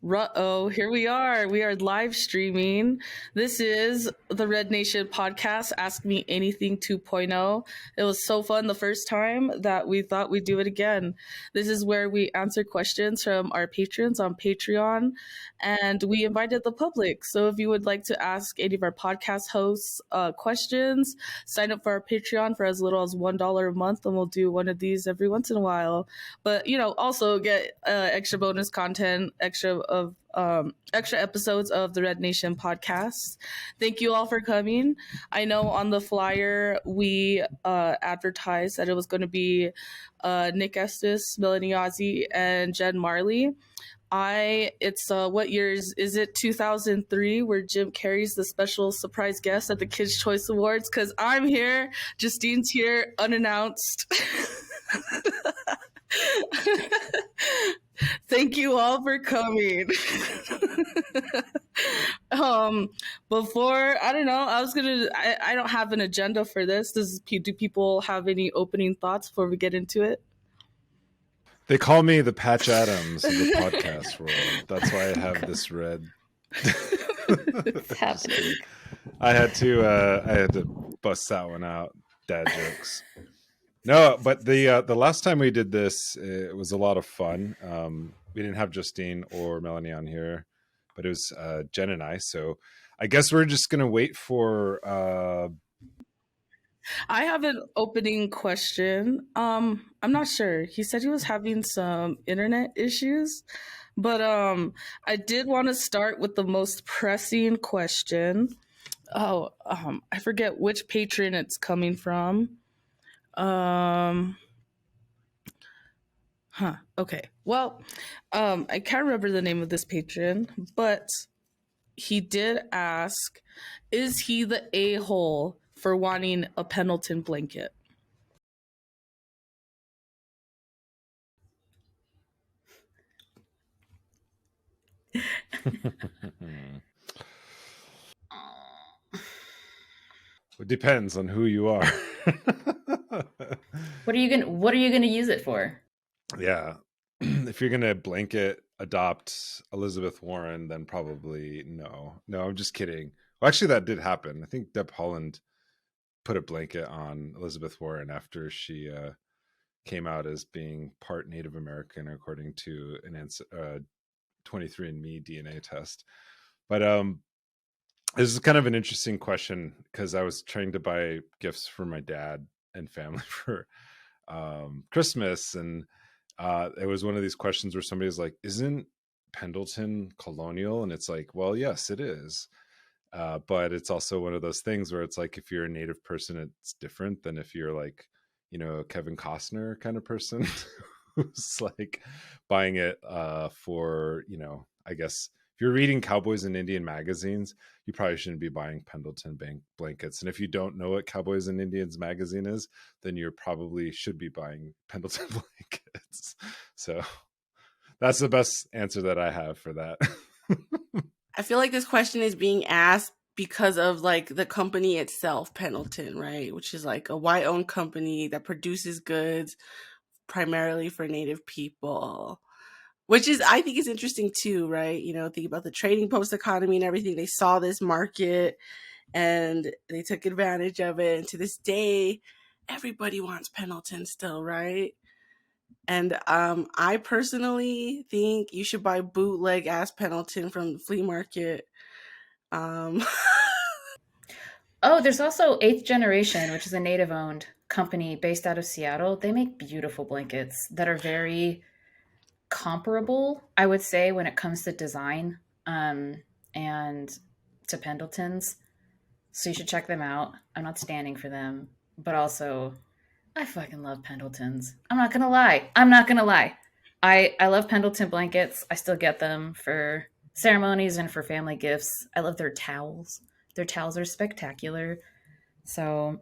Ruh-oh, here we are. We are live streaming. This is the Red Nation podcast, Ask Me Anything 2.0. It was so fun the first time that we thought we'd do it again. This is where we answer questions from our patrons on Patreon, and we invited the public. So if you would like to ask any of our podcast hosts questions, sign up for our Patreon for as little as $1 a month, and we'll do one of these every once in a while. But also get extra bonus content, extra episodes of the Red Nation podcast. Thank you all for coming. I know on the flyer we advertised that it was going to be Nick Estes, Melanie Yazzie, and Jen Marley. What years is it? 2003, where Jim Carrey's the special surprise guest at the Kids' Choice Awards. Because I'm here, Justine's here, unannounced. Thank you all for coming. Before, I don't know, I don't have an agenda for this. Do people have any opening thoughts before we get into it? They call me the Patch Adams of the podcast world. That's why I have this red. It's happening. I had to bust that one out. Dad jokes. No, but the last time we did this, it was a lot of fun. We didn't have Justine or Melanie on here, but it was Jen and I. So I guess we're just gonna wait for. I have an opening question. I'm not sure. He said he was having some internet issues, but I did want to start with the most pressing question. I forget which patron it's coming from. Okay. Well, I can't remember the name of this patron, but he did ask, is he the a-hole for wanting a Pendleton blanket? It depends on who you are. What are you gonna use it for? Yeah. If you're gonna blanket adopt Elizabeth Warren, then probably no. No, I'm just kidding. Well, actually, that did happen. I think Deb Haaland put a blanket on Elizabeth Warren after she came out as being part Native American, according to an 23andMe DNA test. But this is kind of an interesting question because I was trying to buy gifts for my dad and family for Christmas, and it was one of these questions where somebody's like, isn't Pendleton colonial? And it's like, well, yes, it is. But it's also one of those things where it's like, if you're a Native person, it's different than if you're like, Kevin Costner kind of person who's like buying it for, I guess if you're reading Cowboys and Indian magazines, you probably shouldn't be buying Pendleton blankets. And if you don't know what Cowboys and Indians magazine is, then you probably should be buying Pendleton blankets. So that's the best answer that I have for that. I feel like this question is being asked because of like the company itself, Pendleton, right? Which is like a white-owned company that produces goods primarily for Native people. Which is, I think, is interesting too, right? Think about the trading post economy and everything. They saw this market and they took advantage of it. And to this day, everybody wants Pendleton still, right? And I personally think you should buy bootleg ass Pendleton from the flea market. Oh, there's also 8th Generation, which is a Native-owned company based out of Seattle. They make beautiful blankets that are very comparable, I would say, when it comes to design and to Pendletons. So you should check them out. I'm not standing for them, but also I fucking love Pendletons. I'm not gonna lie. I love Pendleton blankets. I still get them for ceremonies and for family gifts. I love their towels. Their towels are spectacular. So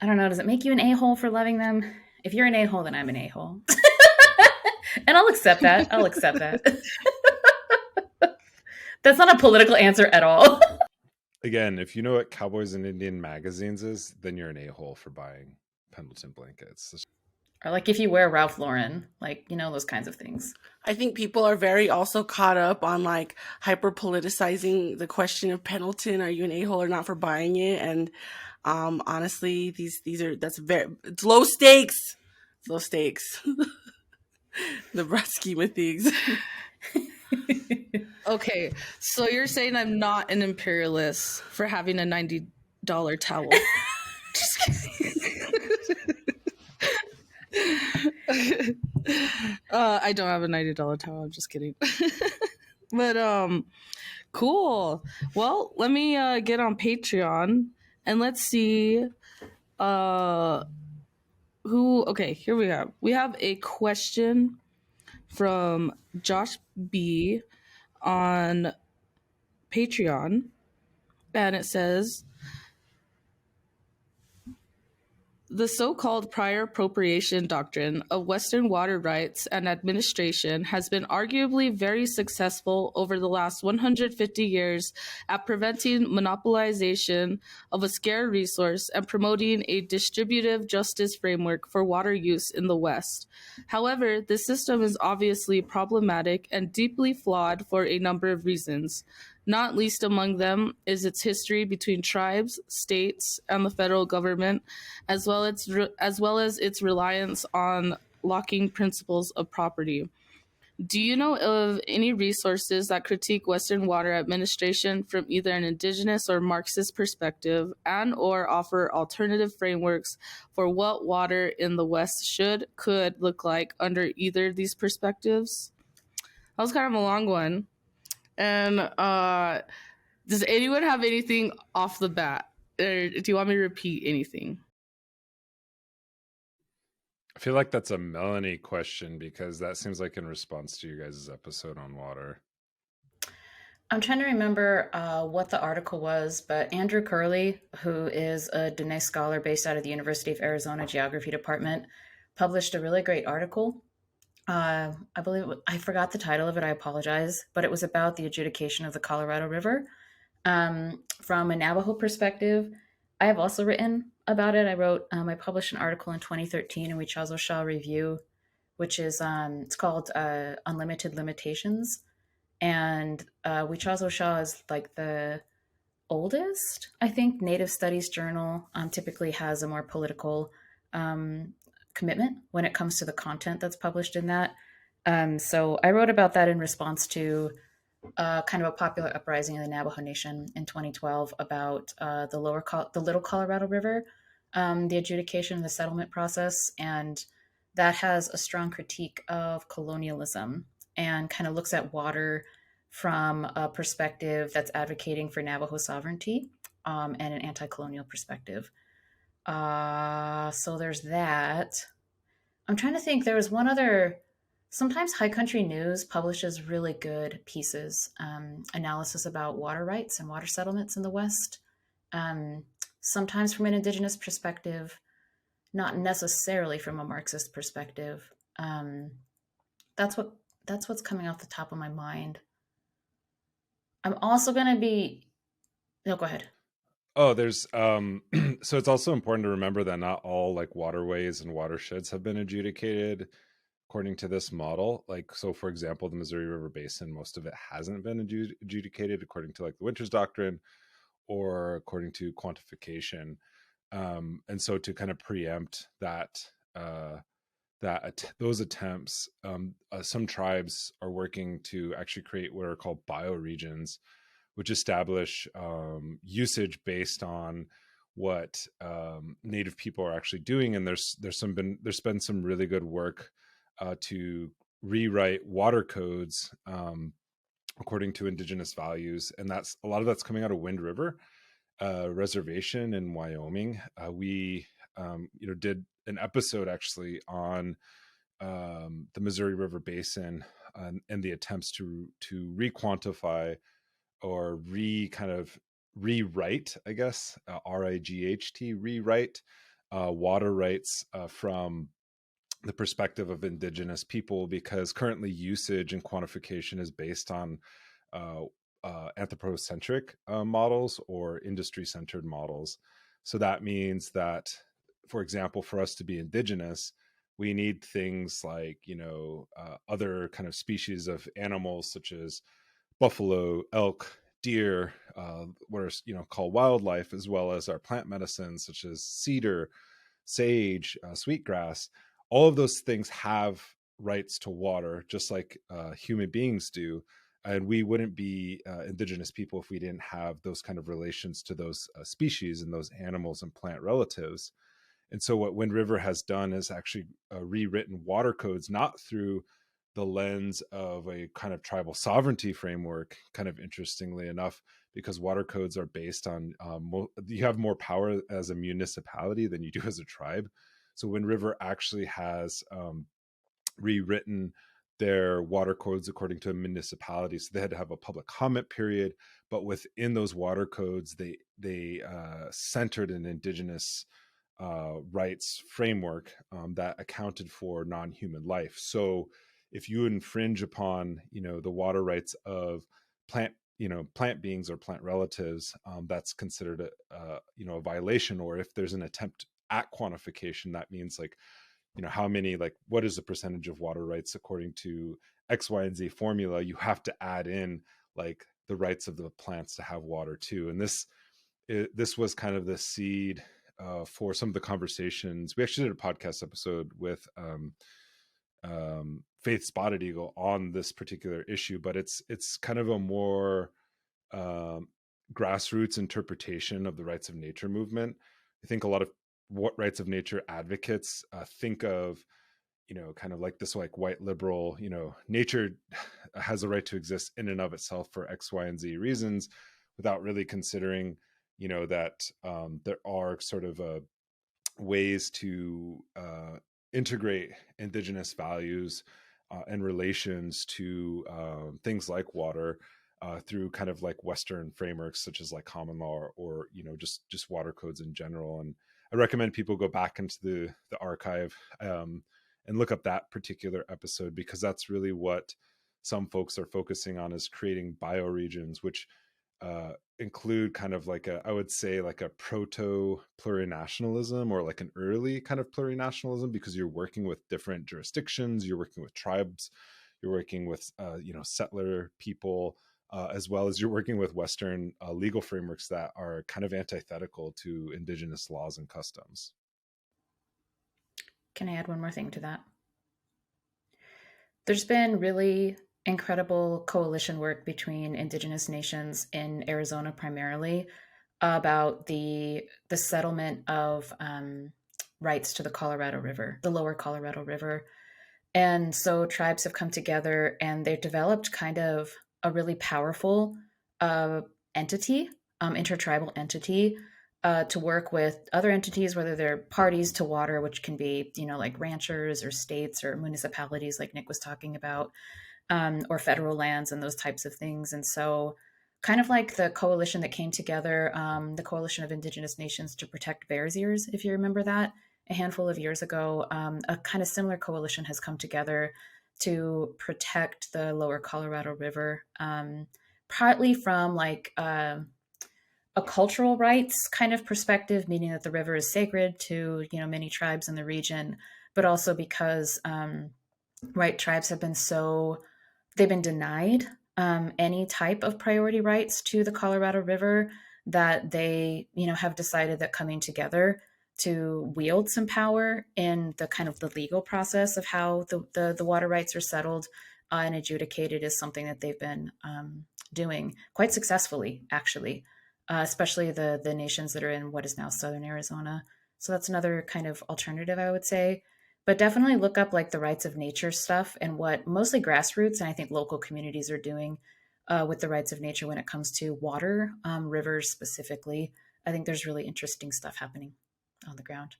I don't know. Does it make you an a-hole for loving them? If you're an a-hole, then I'm an a-hole. And I'll accept that. That's not a political answer at all. Again, if you know what Cowboys and Indian magazines is, then you're an a-hole for buying Pendleton blankets. Or like if you wear Ralph Lauren, like, those kinds of things. I think people are very also caught up on like hyper politicizing the question of Pendleton. Are you an a-hole or not for buying it? And honestly, it's low stakes. It's low stakes. The broad scheme of things. Okay, so you're saying I'm not an imperialist for having a $90 towel? Just kidding. I don't have a $90 towel. I'm just kidding. But cool. Well, let me get on Patreon and let's see who. Okay, here we have. We have a question from Josh B on Patreon, and it says, the so-called prior appropriation doctrine of Western water rights and administration has been arguably very successful over the last 150 years at preventing monopolization of a scarce resource and promoting a distributive justice framework for water use in the West. However, this system is obviously problematic and deeply flawed for a number of reasons. Not least among them is its history between tribes, states, and the federal government, as well as its reliance on locking principles of property. Do you know of any resources that critique Western water administration from either an indigenous or Marxist perspective, and or offer alternative frameworks for what water in the West could look like under either of these perspectives? That was kind of a long one. And does anyone have anything off the bat? Or do you want me to repeat anything? I feel like that's a Melanie question because that seems like in response to you guys' episode on water. I'm trying to remember what the article was, but Andrew Curley, who is a Diné scholar based out of the University of Arizona Geography Department, published a really great article. I believe I forgot the title of it. I apologize, but it was about the adjudication of the Colorado River from a Navajo perspective. I have also written about it. I published an article in 2013 in Wichazoshaw Review, which is it's called Unlimited Limitations, and Wichazoshaw is like the oldest, I think, Native Studies journal. Typically has a more political commitment when it comes to the content that's published in that. So I wrote about that in response to kind of a popular uprising in the Navajo Nation in 2012 about the Little Colorado River, the adjudication and the settlement process. And that has a strong critique of colonialism and kind of looks at water from a perspective that's advocating for Navajo sovereignty and an anti-colonial perspective. So there's that. I'm trying to think. There was one other. Sometimes High Country News publishes really good pieces, analysis about water rights and water settlements in the West. Sometimes from an Indigenous perspective, not necessarily from a Marxist perspective. That's what's coming off the top of my mind. I'm also going to be. No, go ahead. Oh, there's so it's also important to remember that not all like waterways and watersheds have been adjudicated according to this model. Like, so for example, the Missouri River Basin, most of it hasn't been adjudicated according to like the Winters Doctrine or according to quantification. And so to kind of preempt those attempts, some tribes are working to actually create what are called bioregions, which establish usage based on what Native people are actually doing. And there's been some really good work to rewrite water codes according to Indigenous values, and that's a lot of that's coming out of Wind River Reservation in Wyoming. We did an episode actually on the Missouri River Basin and the attempts to re-quantify or rewrite, I guess, RIGHT, rewrite water rights from the perspective of Indigenous people, because currently usage and quantification is based on anthropocentric models or industry-centered models. So that means that, for example, for us to be Indigenous, we need things like, other kind of species of animals such as buffalo, elk, deer, what are called wildlife, as well as our plant medicines such as cedar, sage, sweetgrass. All of those things have rights to water, just like human beings do. And we wouldn't be indigenous people if we didn't have those kind of relations to those species and those animals and plant relatives. And so what Wind River has done is actually rewritten water codes, not through the lens of a kind of tribal sovereignty framework, kind of interestingly enough, because water codes are based on, you have more power as a municipality than you do as a tribe. So Wind River actually has rewritten their water codes according to a municipality. So they had to have a public comment period, but within those water codes, they centered an indigenous rights framework that accounted for non-human life. So if you infringe upon, the water rights of plant beings or plant relatives, that's considered a violation. Or if there's an attempt at quantification, that means like, how many, like, what is the percentage of water rights according to X, Y, and Z formula? You have to add in like the rights of the plants to have water too. And this was kind of the seed for some of the conversations. We actually did a podcast episode with Faith Spotted Eagle on this particular issue, but it's kind of a more grassroots interpretation of the rights of nature movement. I think a lot of what rights of nature advocates think of, kind of like this like white liberal, nature has a right to exist in and of itself for X, Y, and Z reasons, without really considering, that there are sort of ways to integrate indigenous values and relations to things like water through kind of like Western frameworks such as like common law or just water codes in general. And I recommend people go back into the archive and look up that particular episode, because that's really what some folks are focusing on, is creating bioregions, which include kind of like I would say like a proto plurinationalism, or like an early kind of plurinationalism, because you're working with different jurisdictions, you're working with tribes, you're working with settler people, as well as you're working with Western legal frameworks that are kind of antithetical to indigenous laws and customs. Can I add one more thing to that? There's been really incredible coalition work between indigenous nations in Arizona primarily about the settlement of rights to the Colorado River, the lower Colorado River. And so tribes have come together and they've developed kind of a really powerful entity, intertribal entity, to work with other entities, whether they're parties to water, which can be, like ranchers or states or municipalities, like Nick was talking about, or federal lands and those types of things. And so kind of like the coalition that came together, the Coalition of Indigenous Nations to Protect Bears Ears, if you remember that, a handful of years ago, a kind of similar coalition has come together to protect the lower Colorado River, partly from like a cultural rights kind of perspective, meaning that the river is sacred to, many tribes in the region, but also because white tribes have been they've been denied any type of priority rights to the Colorado River, that they, have decided that coming together to wield some power in the kind of the legal process of how the water rights are settled and adjudicated is something that they've been doing quite successfully, actually, especially the nations that are in what is now southern Arizona. So that's another kind of alternative, I would say. But definitely look up like the rights of nature stuff and what mostly grassroots and I think local communities are doing with the rights of nature when it comes to water, rivers specifically. I think there's really interesting stuff happening on the ground.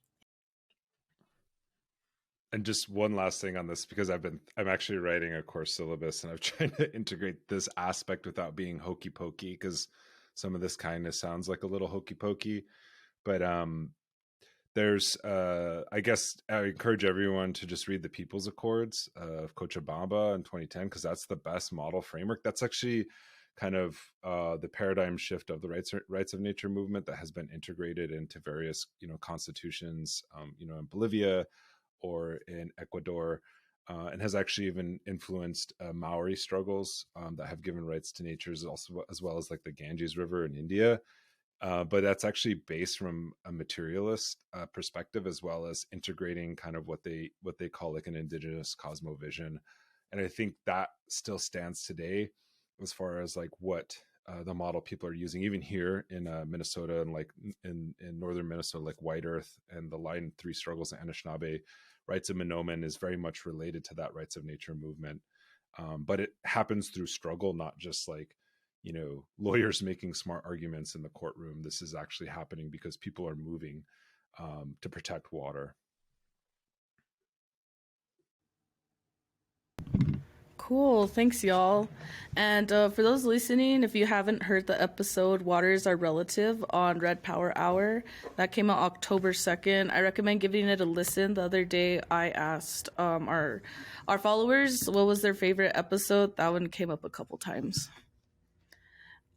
And just one last thing on this, because I'm actually writing a course syllabus and I'm trying to integrate this aspect without being hokey pokey, because some of this kind of sounds like a little hokey pokey. But there's I guess I encourage everyone to just read the People's Accords of Cochabamba in 2010, because that's the best model framework. That's actually kind of the paradigm shift of the rights of nature movement that has been integrated into various constitutions in Bolivia or in Ecuador, and has actually even influenced Maori struggles that have given rights to natures, also as well as like the Ganges River in India. But that's actually based from a materialist perspective, as well as integrating kind of what they call like an indigenous cosmovision. And I think that still stands today as far as like what the model people are using, even here in Minnesota, and like in northern Minnesota, like White Earth and the Line 3 struggles in Anishinaabe rights of Menomin is very much related to that rights of nature movement. But it happens through struggle, not just like, lawyers making smart arguments in the courtroom. This is actually happening because people are moving to protect water. Cool. Thanks, y'all. And for those listening, if you haven't heard the episode Waters Are Relative on Red Power Hour, that came out October 2nd. I recommend giving it a listen. The other day I asked our followers what was their favorite episode. That one came up a couple times.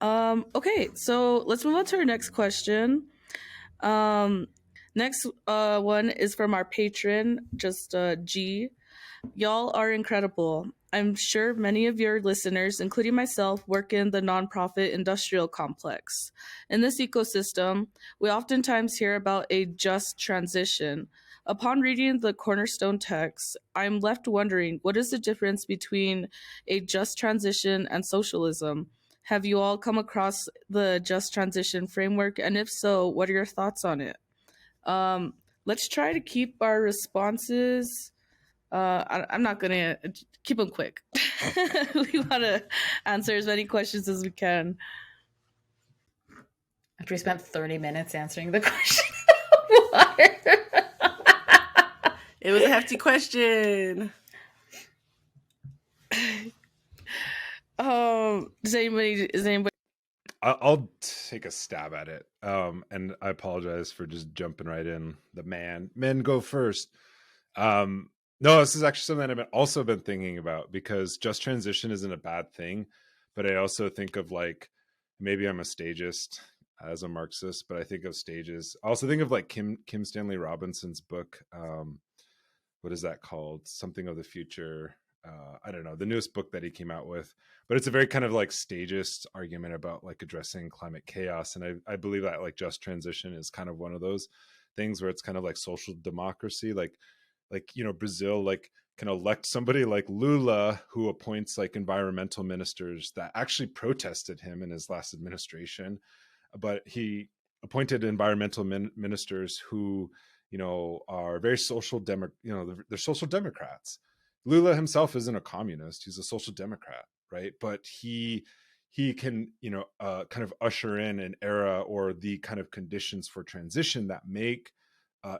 Okay, so let's move on to our next question. Next one is from our patron, just G. Y'all are incredible. I'm sure many of your listeners, including myself, work in the nonprofit industrial complex. In this ecosystem, we oftentimes hear about a just transition. Upon reading the cornerstone text, I'm left wondering, what is the difference between a just transition and socialism? Have you all come across the just transition framework? And if so, what are your thoughts on it? Let's try to keep our responses. I'm not gonna keep them quick. We want to answer as many questions as we can. After we spent 30 minutes answering the question. It was a hefty question. Does anybody? I'll take a stab at it. And I apologize for just jumping right in. The men go first. No, this is actually something that I've also been thinking about, because just transition isn't a bad thing, but I also think of like, maybe I'm a stagist as a Marxist, but I think of stages. I also think of like Kim Stanley Robinson's book. What is that called? Something of the Future. I don't know, the newest book that he came out with, but it's a very kind of like stagist argument about like addressing climate chaos. And I believe that like just transition is kind of one of those things where it's kind of like social democracy, like Brazil like can elect somebody like Lula, who appoints like environmental ministers that actually protested him in his last administration, but he appointed environmental ministers who are very social they're social democrats. Lula himself isn't a communist, he's a social democrat, right? But he can kind of usher in an era or the kind of conditions for transition that make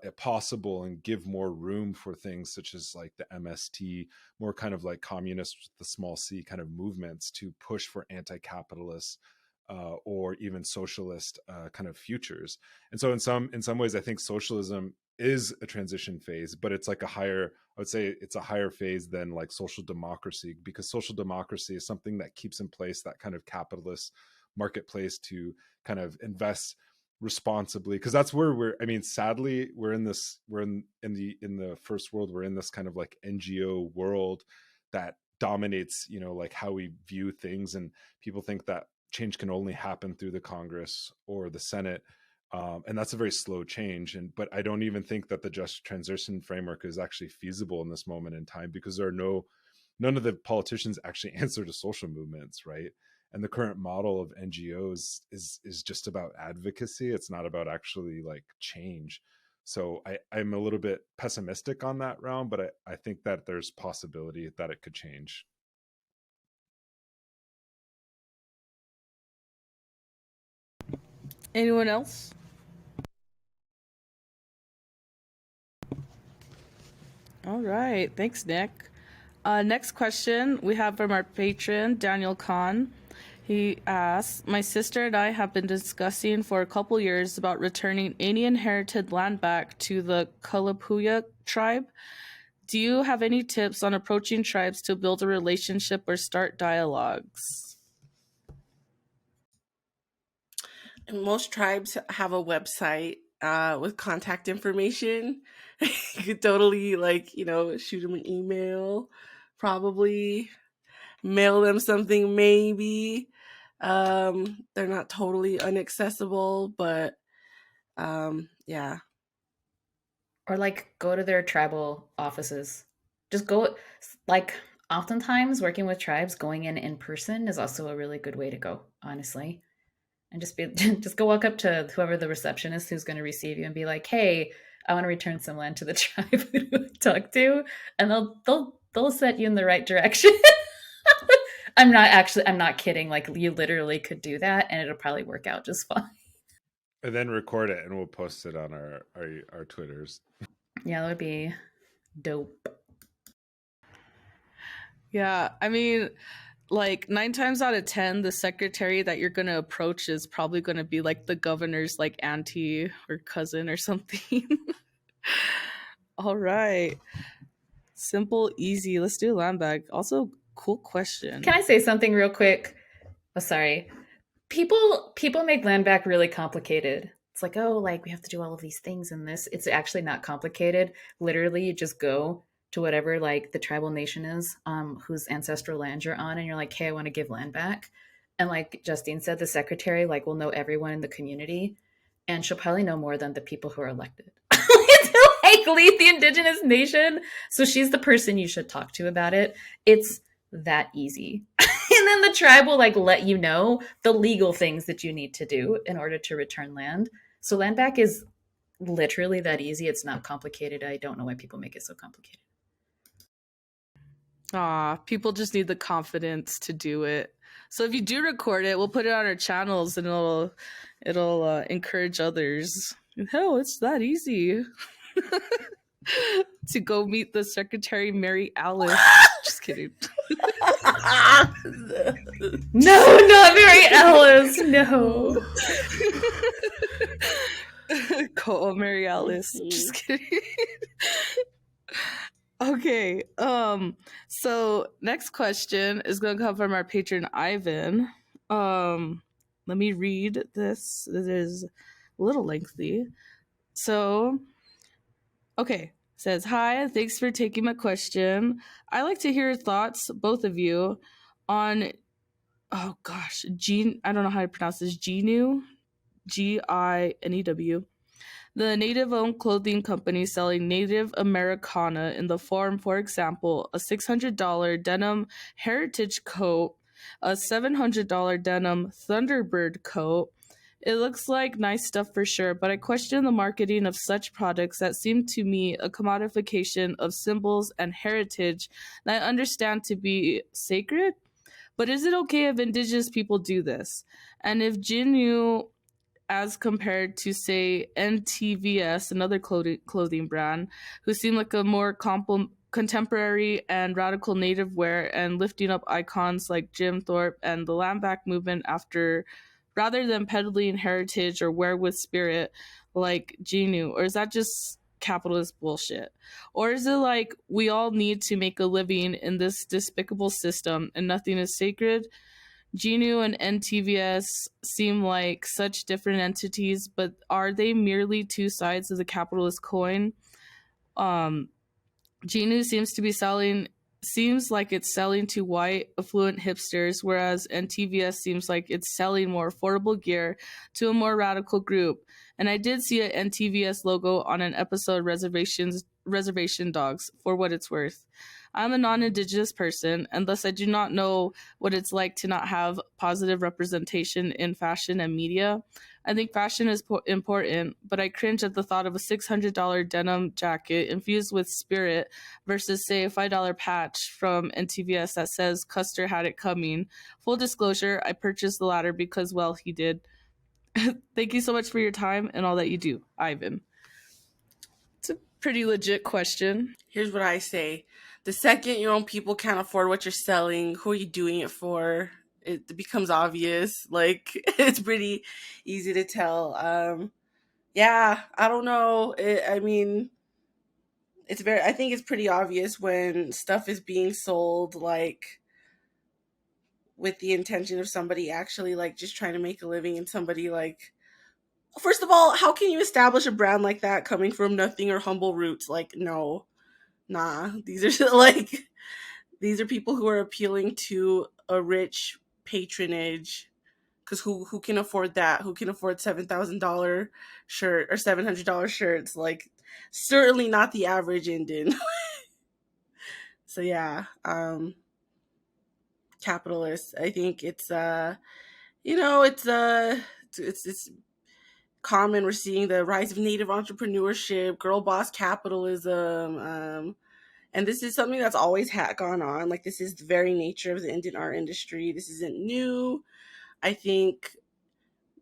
it possible and give more room for things such as like the MST, more kind of like communist with the small c kind of movements to push for anti-capitalist or even socialist kind of futures. And so in some ways, I think socialism is a transition phase, but it's like I would say it's a higher phase than like social democracy, because social democracy is something that keeps in place that kind of capitalist marketplace to kind of invest responsibly, because that's where sadly we're in the first world, we're in this kind of like NGO world that dominates like how we view things, and people think that change can only happen through the Congress or the Senate, and that's a very slow change. But I don't even think that the just transition framework is actually feasible in this moment in time, because none of the politicians actually answer to social movements, right? And the current model of NGOs is just about advocacy. It's not about actually like change. So I'm a little bit pessimistic on that realm, but I think that there's possibility that it could change. Anyone else? All right. Thanks, Nick. Next question we have from our patron, Daniel Kahn. He asks, my sister and I have been discussing for a couple years about returning any inherited land back to the Kalapuya tribe. Do you have any tips on approaching tribes to build a relationship or start dialogues? Most tribes have a website with contact information. You could totally, like, shoot them an email, probably mail them something, maybe. They're not totally inaccessible, but yeah. Or like go to their tribal offices. Just go, like, oftentimes working with tribes, going in person is also a really good way to go, honestly. And just be just go walk up to whoever the receptionist who's going to receive you and be like, "Hey, I want to return some land to the tribe." Who do I talk to? And they'll set you in the right direction. I'm not kidding. Like, you literally could do that and it'll probably work out just fine. And then record it and we'll post it on our Twitters. Yeah, that would be dope. Yeah, I mean, like 9 times out of 10, the secretary that you're going to approach is probably going to be like the governor's like auntie or cousin or something. All right. Simple, easy. Let's do land bag. Also, cool question. Can I say something real quick? Oh, sorry. People make land back really complicated. It's like, oh, like we have to do all of these things in this. It's actually not complicated. Literally, you just go to whatever like the tribal nation is, whose ancestral land you're on, and you're like, hey, I want to give land back. And like Justine said, the secretary like will know everyone in the community, and she'll probably know more than the people who are elected to like lead the indigenous nation. So she's the person you should talk to about it. It's that easy. And then the tribe will like let you know the legal things that you need to do in order to return land. So land back is literally that easy. It's not complicated. I don't know why people make it so complicated. People just need the confidence to do it. So if you do record it, we'll put it on our channels and it'll encourage others. Hell, it's that easy. To go meet the Secretary Mary Alice. Just kidding. No, not Mary Alice. No. Call Mary Alice. Just kidding. Okay. So next question is gonna come from our patron Ivan. Let me read this. This is a little lengthy. So okay. Says, hi, thanks for taking my question. I like to hear your thoughts, both of you, on I don't know how to pronounce this. Ginew, Ginew, the native-owned clothing company selling Native Americana in the form, for example, a $600 denim heritage coat, a $700 denim Thunderbird coat. It looks like nice stuff for sure, but I question the marketing of such products that seem to me a commodification of symbols and heritage that I understand to be sacred. But is it okay if indigenous people do this? And if Jinyu, as compared to, say, NTVS, another clothing brand, who seem like a more contemporary and radical native wear and lifting up icons like Jim Thorpe and the land back movement rather than peddling heritage or wear with spirit like Genu? Or is that just capitalist bullshit? Or is it like we all need to make a living in this despicable system and nothing is sacred? Genu and NTVS seem like such different entities, but are they merely two sides of the capitalist coin? Genu seems like it's selling to white, affluent hipsters, whereas NTVS seems like it's selling more affordable gear to a more radical group. And I did see an NTVS logo on an episode Reservation Dogs, for what it's worth. I'm a non-Indigenous person, and thus I do not know what it's like to not have positive representation in fashion and media. I think fashion is important, but I cringe at the thought of a $600 denim jacket infused with spirit versus, say, a $5 patch from NTVS that says Custer had it coming. Full disclosure, I purchased the latter because, well, he did. Thank you so much for your time and all that you do, Ivan. It's a pretty legit question. Here's what I say. The second your own people can't afford what you're selling, who are you doing it for? It becomes obvious. Like, it's pretty easy to tell. Yeah, I don't know. I mean, I think it's pretty obvious when stuff is being sold, like, with the intention of somebody actually, like, just trying to make a living and somebody, like, first of all, how can you establish a brand like that coming from nothing or humble roots? Like, no, nah. These are people who are appealing to a rich patronage. Because who can afford that? Who can afford $7,000 shirt or $700 shirts? Like, certainly not the average Indian. So yeah, capitalist. I think it's it's common. We're seeing the rise of native entrepreneurship, girl boss capitalism, and this is something that's always gone on. Like, this is the very nature of the Indian art industry. This isn't new. I think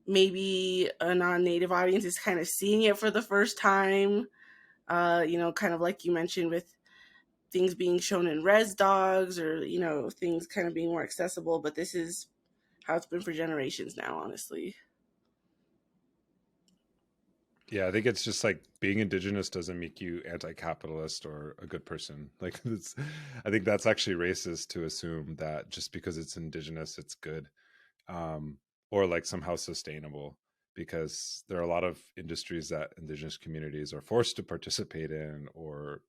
maybe a non-native audience is kind of seeing it for the first time. Kind of like you mentioned with things being shown in res dogs, or things kind of being more accessible. But this is how it's been for generations now, honestly. Yeah, I think it's just like being indigenous doesn't make you anti-capitalist or a good person. Like, I think that's actually racist to assume that just because it's indigenous, it's good, or like somehow sustainable. Because there are a lot of industries that indigenous communities are forced to participate in, or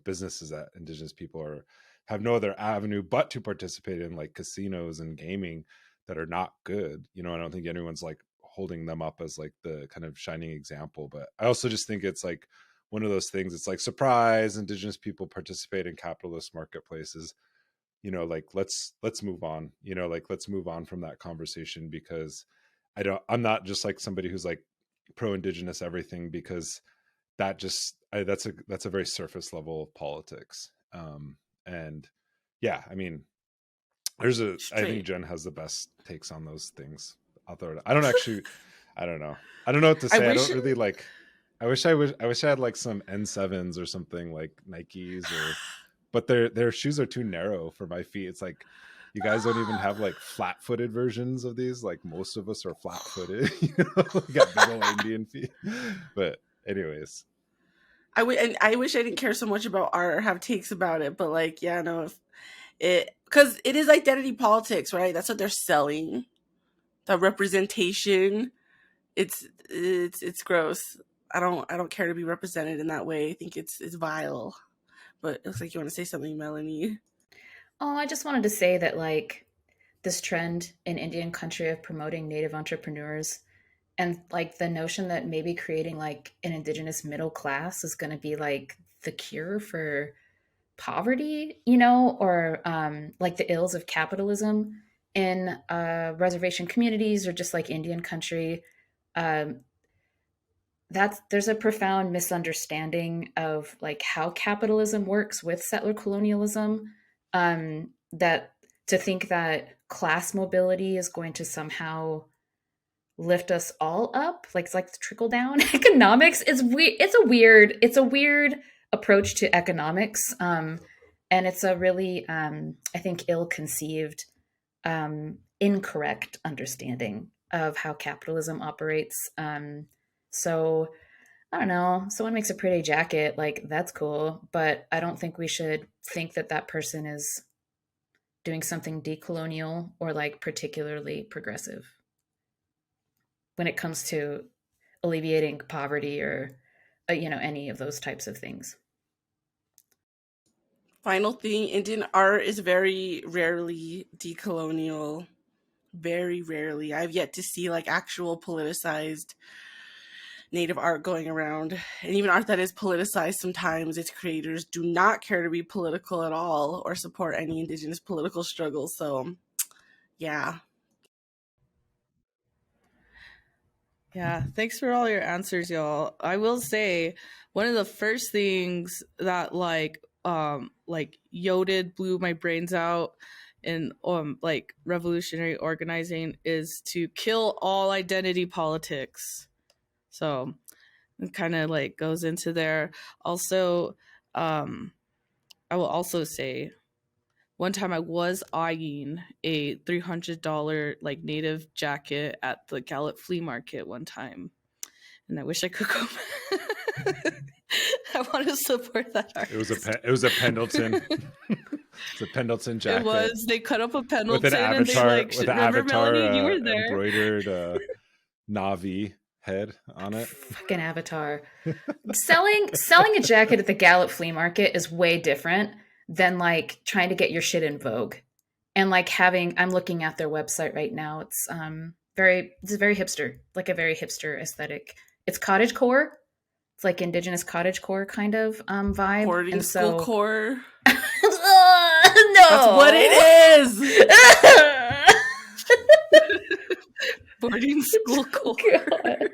businesses that indigenous people have no other avenue but to participate in, like casinos and gaming, that are not good. I don't think anyone's like holding them up as like the kind of shining example, but I also just think it's like one of those things. It's like, surprise, indigenous people participate in capitalist marketplaces. Like, let's move on. Like, let's move on from that conversation, because I'm not just like somebody who's like pro-indigenous everything, because that's a very surface level of politics. And yeah, I mean, I think Jen has the best takes on those things. I don't know. I don't know what to say. I don't really like. I wish I had like some N7s or something, like Nikes, but their shoes are too narrow for my feet. It's like, you guys don't even have like flat-footed versions of these. Like, most of us are flat-footed. We got big old Indian feet. But anyways, I wish I didn't care so much about art or have takes about it. But like, yeah, no, because it is identity politics, right? That's what they're selling. The representation. It's gross. I don't care to be represented in that way. I think it's vile. But it looks like you want to say something, Melanie. Oh, I just wanted to say that, like, this trend in Indian country of promoting native entrepreneurs, and like the notion that maybe creating like an indigenous middle class is going to be like the cure for poverty, or like the ills of capitalism in reservation communities or just like Indian country. There's a profound misunderstanding of like how capitalism works with settler colonialism, that to think that class mobility is going to somehow lift us all up, like it's like the trickle down economics is it's a weird approach to economics, and it's a really I think ill-conceived, incorrect understanding of how capitalism operates. So I don't know, someone makes a pretty jacket, like, that's cool, but I don't think we should think that that person is doing something decolonial or like particularly progressive when it comes to alleviating poverty or any of those types of things. Final thing, Indian art is very rarely decolonial. Very rarely. I've yet to see like actual politicized native art going around. And even art that is politicized, sometimes its creators do not care to be political at all or support any indigenous political struggles. So yeah. Yeah, thanks for all your answers, y'all. I will say one of the first things that like Yoded blew my brains out in like revolutionary organizing is to kill all identity politics. So it kind of like goes into there. Also, I will also say one time I was eyeing a $300 like native jacket at the Gallup flea market one time, and I wish I could go. I want to support that artist. It was a Pendleton. It's a Pendleton jacket. It was. They cut up a Pendleton with an avatar, and they like with an remember avatar Melanie, you were there. embroidered Navi head on it. Fucking Avatar. Selling a jacket at the Gallup flea market is way different than like trying to get your shit in Vogue. And like I'm looking at their website right now. It's very hipster, like a very hipster aesthetic. It's cottagecore. It's like indigenous cottagecore kind of vibe. Boarding and school so core. no, That's what it is. Boarding school core. God.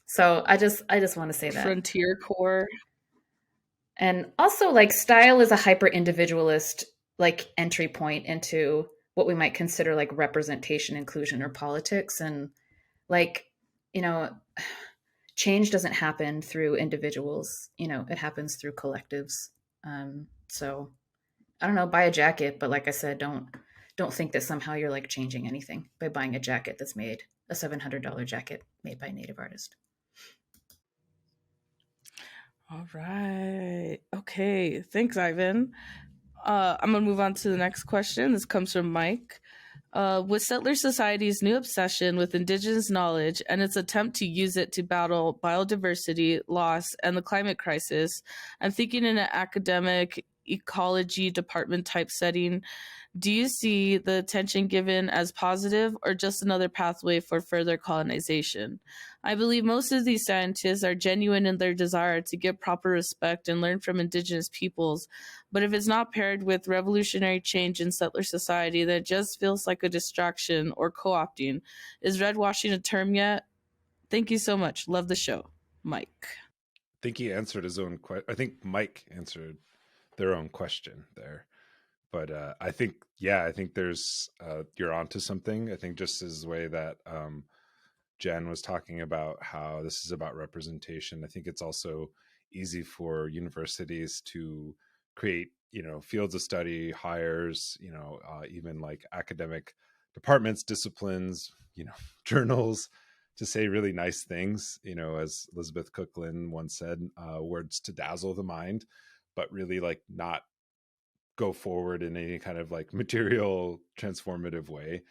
So I just want to say that. Frontier core. And also like style is a hyper individualist like entry point into what we might consider like representation, inclusion, or politics. And like, you know, change doesn't happen through individuals, you know, it happens through collectives. So I don't know, buy a jacket, but like I said, don't think that somehow you're like changing anything by buying a jacket that's made, a $700 jacket made by a Native artist. All right. Okay. Thanks, Ivan. I'm going to move on to the next question. This comes from Mike. With Settler Society's new obsession with Indigenous knowledge and its attempt to use it to battle biodiversity loss and the climate crisis, I'm thinking in an academic ecology department type setting. Do you see the attention given as positive or just another pathway for further colonization? I believe most of these scientists are genuine in their desire to give proper respect and learn from Indigenous peoples, but if it's not paired with revolutionary change in settler society, then it just feels like a distraction or co-opting. Is redwashing a term yet? Thank you so much. Love the show. Mike. I think he answered his own question. I think Mike answered their own question there. But I think there's you're onto something. I think just as the way that Jen was talking about how this is about representation, I think it's also easy for universities to create, fields of study, hires, even like academic departments, disciplines, journals, to say really nice things, as Elizabeth Cookland once said, words to dazzle the mind, but really like not go forward in any kind of like material transformative way.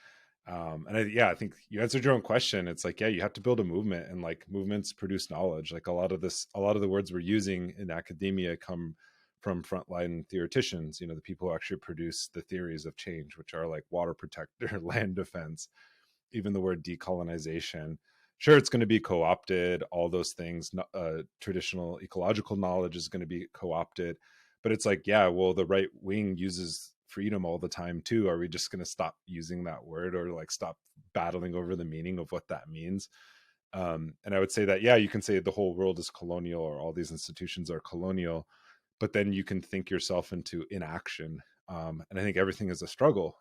I think you answered your own question. It's like, you have to build a movement, and like movements produce knowledge. Like a lot of the words we're using in academia come from frontline theoreticians, the people who actually produce the theories of change, which are like water protector, land defense, even the word decolonization. Sure, it's going to be co-opted, all those things. Traditional ecological knowledge is going to be co-opted. But it's like, the right wing uses freedom all the time too. Are we just going to stop using that word, or like stop battling over the meaning of what that means? And I would say that, you can say the whole world is colonial, or all these institutions are colonial, but then you can think yourself into inaction. And I think everything is a struggle.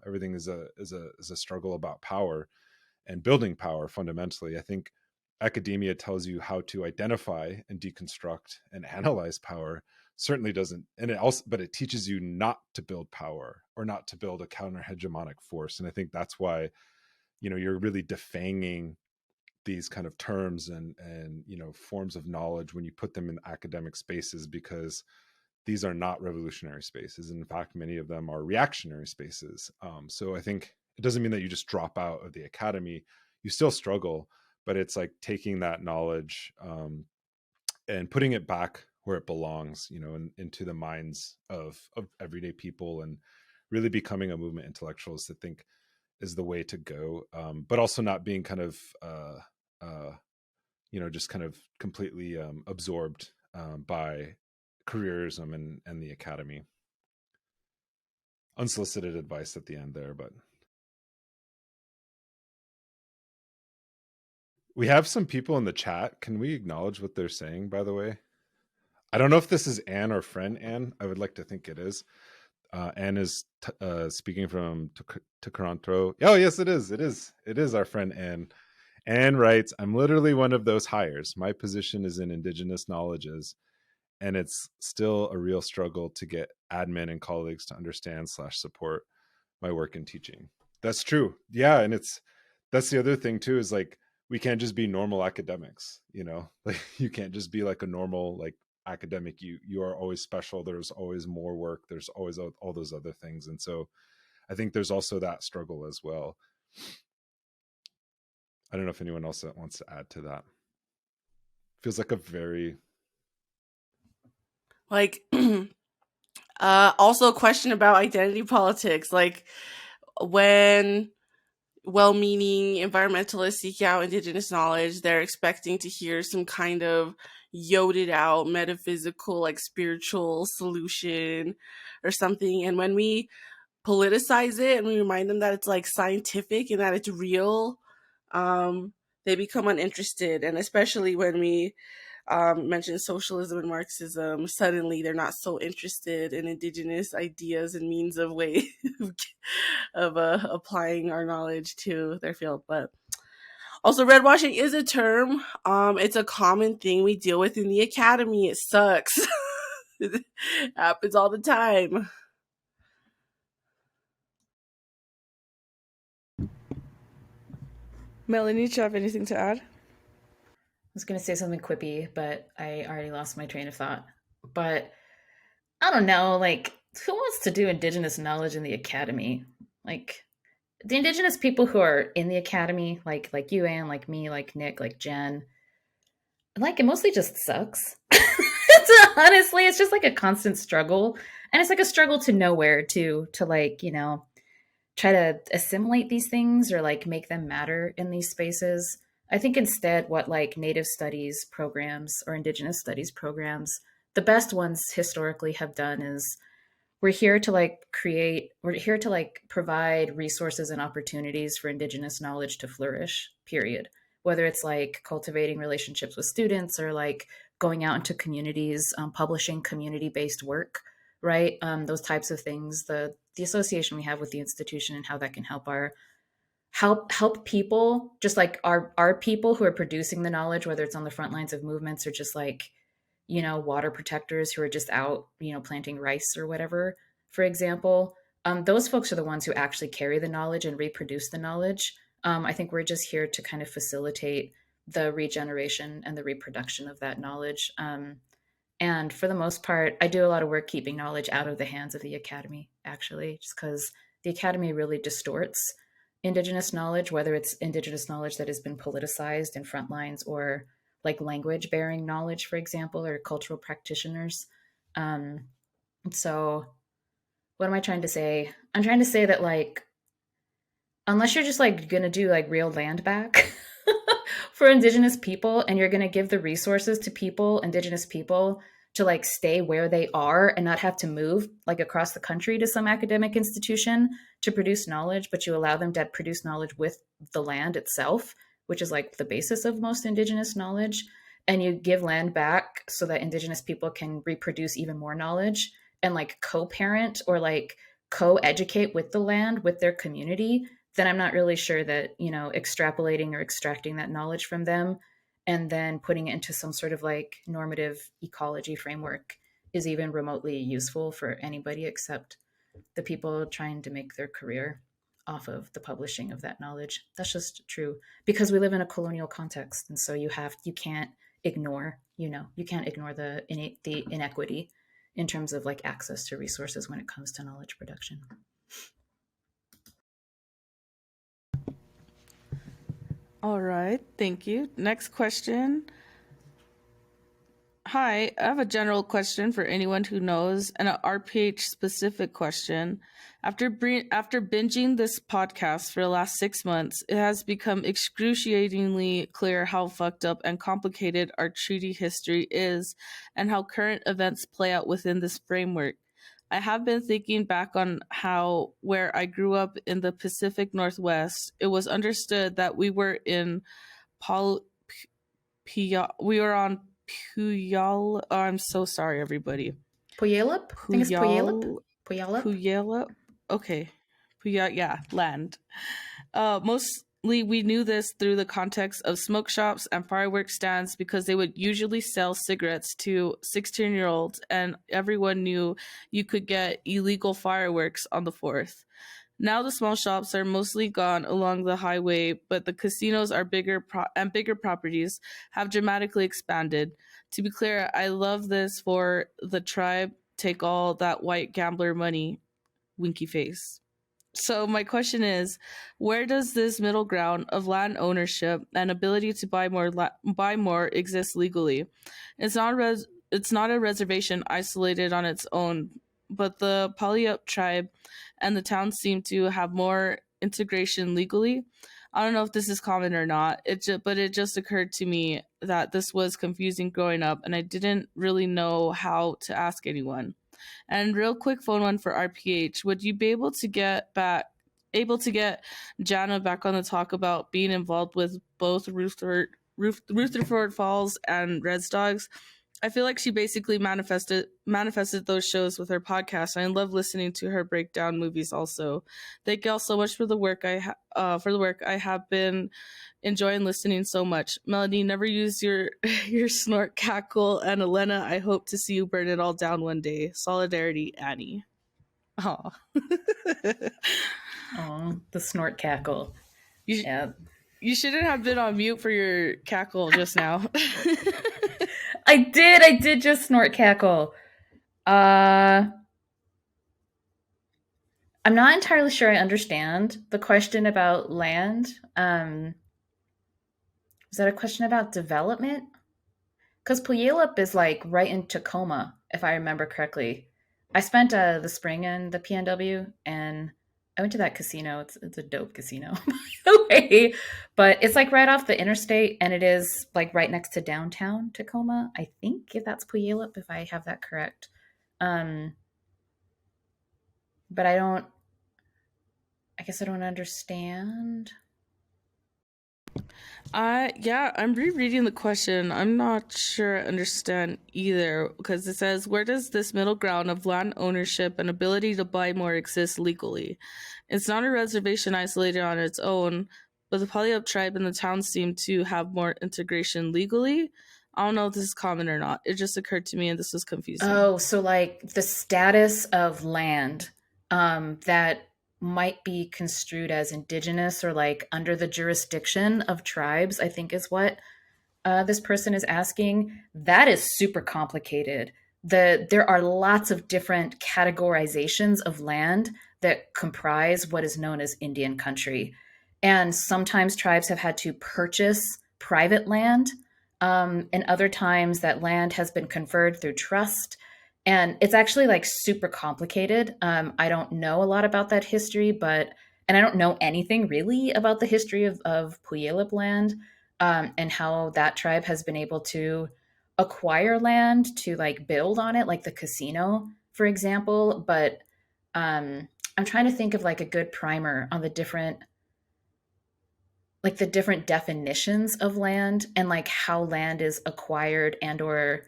Everything is a struggle about power and building power. Fundamentally, I think academia tells you how to identify and deconstruct and analyze power. Certainly doesn't, but it teaches you not to build power or not to build a counter hegemonic force. And I think that's why, you're really defanging these kind of terms and forms of knowledge when you put them in academic spaces, because these are not revolutionary spaces. In fact, many of them are reactionary spaces. So I think it doesn't mean that you just drop out of the academy. You still struggle, but it's like taking that knowledge and putting it back where it belongs, into the minds of everyday people, and really becoming a movement intellectualist, I think is the way to go. But also not being kind of, just kind of completely absorbed by careerism and the academy. Unsolicited advice at the end there, but we have some people in the chat. Can we acknowledge what they're saying, by the way? I don't know if this is Anne or friend Anne. I would like to think it is. Anne is speaking from Toronto. Oh, yes, it is. It is our friend Anne. Anne writes, I'm literally one of those hires. My position is in Indigenous knowledges, and it's still a real struggle to get admin and colleagues to understand / support my work in teaching. That's true. Yeah, and that's the other thing too, is like, we can't just be normal academics, like you can't just be like a normal like academic. You are always special. There's always more work. There's always all those other things. And so I think there's also that struggle as well. I don't know if anyone else wants to add to that. Feels like a very like also a question about identity politics, like when well-meaning environmentalists seek out indigenous knowledge, they're expecting to hear some kind of yoded out metaphysical, like spiritual solution or something. And when we politicize it and we remind them that it's like scientific and that it's real, they become uninterested. And especially when we mention socialism and Marxism, suddenly they're not so interested in indigenous ideas and means of way of applying our knowledge to their field. But also, redwashing is a term. It's a common thing we deal with in the academy. It sucks. It happens all the time. Melanie, do you have anything to add? I was going to say something quippy, but I already lost my train of thought. But I don't know, like, who wants to do indigenous knowledge in the academy? Like, the indigenous people who are in the academy, like you, Anne, like me, like Nick, like Jen, like, it mostly just sucks. Honestly, it's just like a constant struggle. And it's like a struggle to nowhere to like, you know, try to assimilate these things or like make them matter in these spaces. I think instead what like Native studies programs or Indigenous studies programs, the best ones historically have done is we're here to like provide resources and opportunities for Indigenous knowledge to flourish, period. Whether it's like cultivating relationships with students or like going out into communities, publishing community-based work, right? Those types of things, the association we have with the institution and how that can help our help people, just like our people who are producing the knowledge, whether it's on the front lines of movements or just like, you know, water protectors who are just out, you know, planting rice or whatever, for example. Those folks are the ones who actually carry the knowledge and reproduce the knowledge. I think we're just here to kind of facilitate the regeneration and the reproduction of that knowledge. And for the most part, I do a lot of work keeping knowledge out of the hands of the academy, actually, just because the academy really distorts Indigenous knowledge, whether it's Indigenous knowledge that has been politicized in front lines or like language bearing knowledge, for example, or cultural practitioners. So what am I trying to say? I'm trying to say that like, unless you're just like going to do like real land back for Indigenous people and you're going to give the resources to people, Indigenous people, to like stay where they are and not have to move like across the country to some academic institution to produce knowledge, but you allow them to produce knowledge with the land itself, which is like the basis of most Indigenous knowledge. And you give land back so that Indigenous people can reproduce even more knowledge and like co-parent or like co-educate with the land, with their community, then I'm not really sure that, you know, extrapolating or extracting that knowledge from them and then putting it into some sort of like normative ecology framework is even remotely useful for anybody except the people trying to make their career off of the publishing of that knowledge. That's just true because we live in a colonial context. And so you can't ignore, you know, you can't ignore the inequity in terms of like access to resources when it comes to knowledge production. All right, thank you. Next question. Hi, I have a general question for anyone who knows and an RPH specific question. After binging this podcast for the last 6 months, it has become excruciatingly clear how fucked up and complicated our treaty history is and how current events play out within this framework. I have been thinking back on how, where I grew up in the Pacific Northwest, it was understood that we were in we were on Puyallup. Oh, I'm so sorry, everybody. Puyallup? I think it's Puyallup. Puyallup. Okay. Yeah, land. Mostly we knew this through the context of smoke shops and fireworks stands because they would usually sell cigarettes to 16-year-olds and everyone knew you could get illegal fireworks on the 4th. Now the small shops are mostly gone along the highway, but the casinos are bigger and bigger properties have dramatically expanded. To be clear, I love this for the tribe take all that white gambler money, winky face. So my question is, where does this middle ground of land ownership and ability to buy more exist legally? It's not a reservation isolated on its own, but the Puyallup tribe and the town seem to have more integration legally. I don't know if this is common or not. But it just occurred to me that this was confusing growing up, and I didn't really know how to ask anyone. And real quick phone one for RPH. Would you be able to get Jana back on the talk about being involved with both Rutherford Falls and Red's Dogs? I feel like she basically manifested those shows with her podcast, and I love listening to her break down movies. Also, thank y'all so much for the work for the work. I have been enjoying listening so much. Melanie, never use your your snort cackle, and Elena, I hope to see you burn it all down one day. Solidarity, Annie. Aw. Oh, the snort cackle. You, Yeah. you shouldn't have been on mute for your cackle just now. I did just snort cackle. I'm not entirely sure I understand the question about land. Was that a question about development? Because Puyallup is like right in Tacoma, if I remember correctly. I spent the spring in the PNW, and I went to that casino. It's a dope casino, by the way. But it's like right off the interstate, and it is like right next to downtown Tacoma. I think if that's Puyallup, if I have that correct. But I guess I don't understand. Yeah, I'm rereading the question. I'm not sure I understand either because it says, where does this middle ground of land ownership and ability to buy more exist legally? It's not a reservation isolated on its own, but the Puyallup tribe and the town seem to have more integration legally. I don't know if this is common or not. It just occurred to me and this was confusing. Oh, so like the status of land that might be construed as indigenous or like under the jurisdiction of tribes, I think is what this person is asking. That is super complicated. There are lots of different categorizations of land that comprise what is known as Indian country. And sometimes tribes have had to purchase private land, and other times that land has been conferred through trust. And it's actually like super complicated. I don't know a lot about that history, and I don't know anything really about the history of Puyallup land, and how that tribe has been able to acquire land to like build on it, like the casino, for example. But I'm trying to think of like a good primer on the different definitions of land and like how land is acquired and or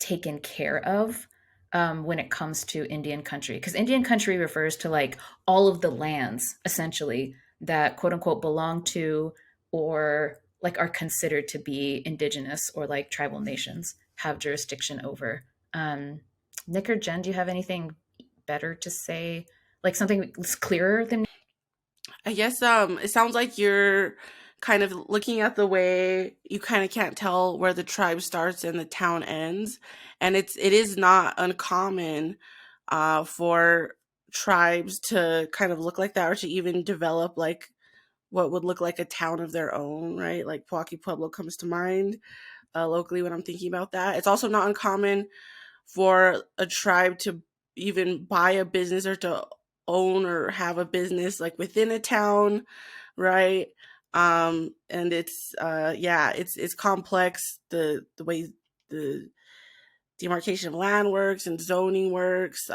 taken care of when it comes to Indian country. Because Indian country refers to like all of the lands essentially that quote unquote belong to or like are considered to be indigenous or like tribal nations have jurisdiction over. Nick or Jen, do you have anything better to say? Like something that's clearer than me? I guess it sounds like you're kind of looking at the way you kind of can't tell where the tribe starts and the town ends, and it is not uncommon for tribes to kind of look like that or to even develop like what would look like a town of their own, right? Like Pocky Pueblo comes to mind locally when I'm thinking about that. It's also not uncommon for a tribe to even buy a business or to own or have a business like within a town, right? And it's it's complex, the way the demarcation of land works and zoning works.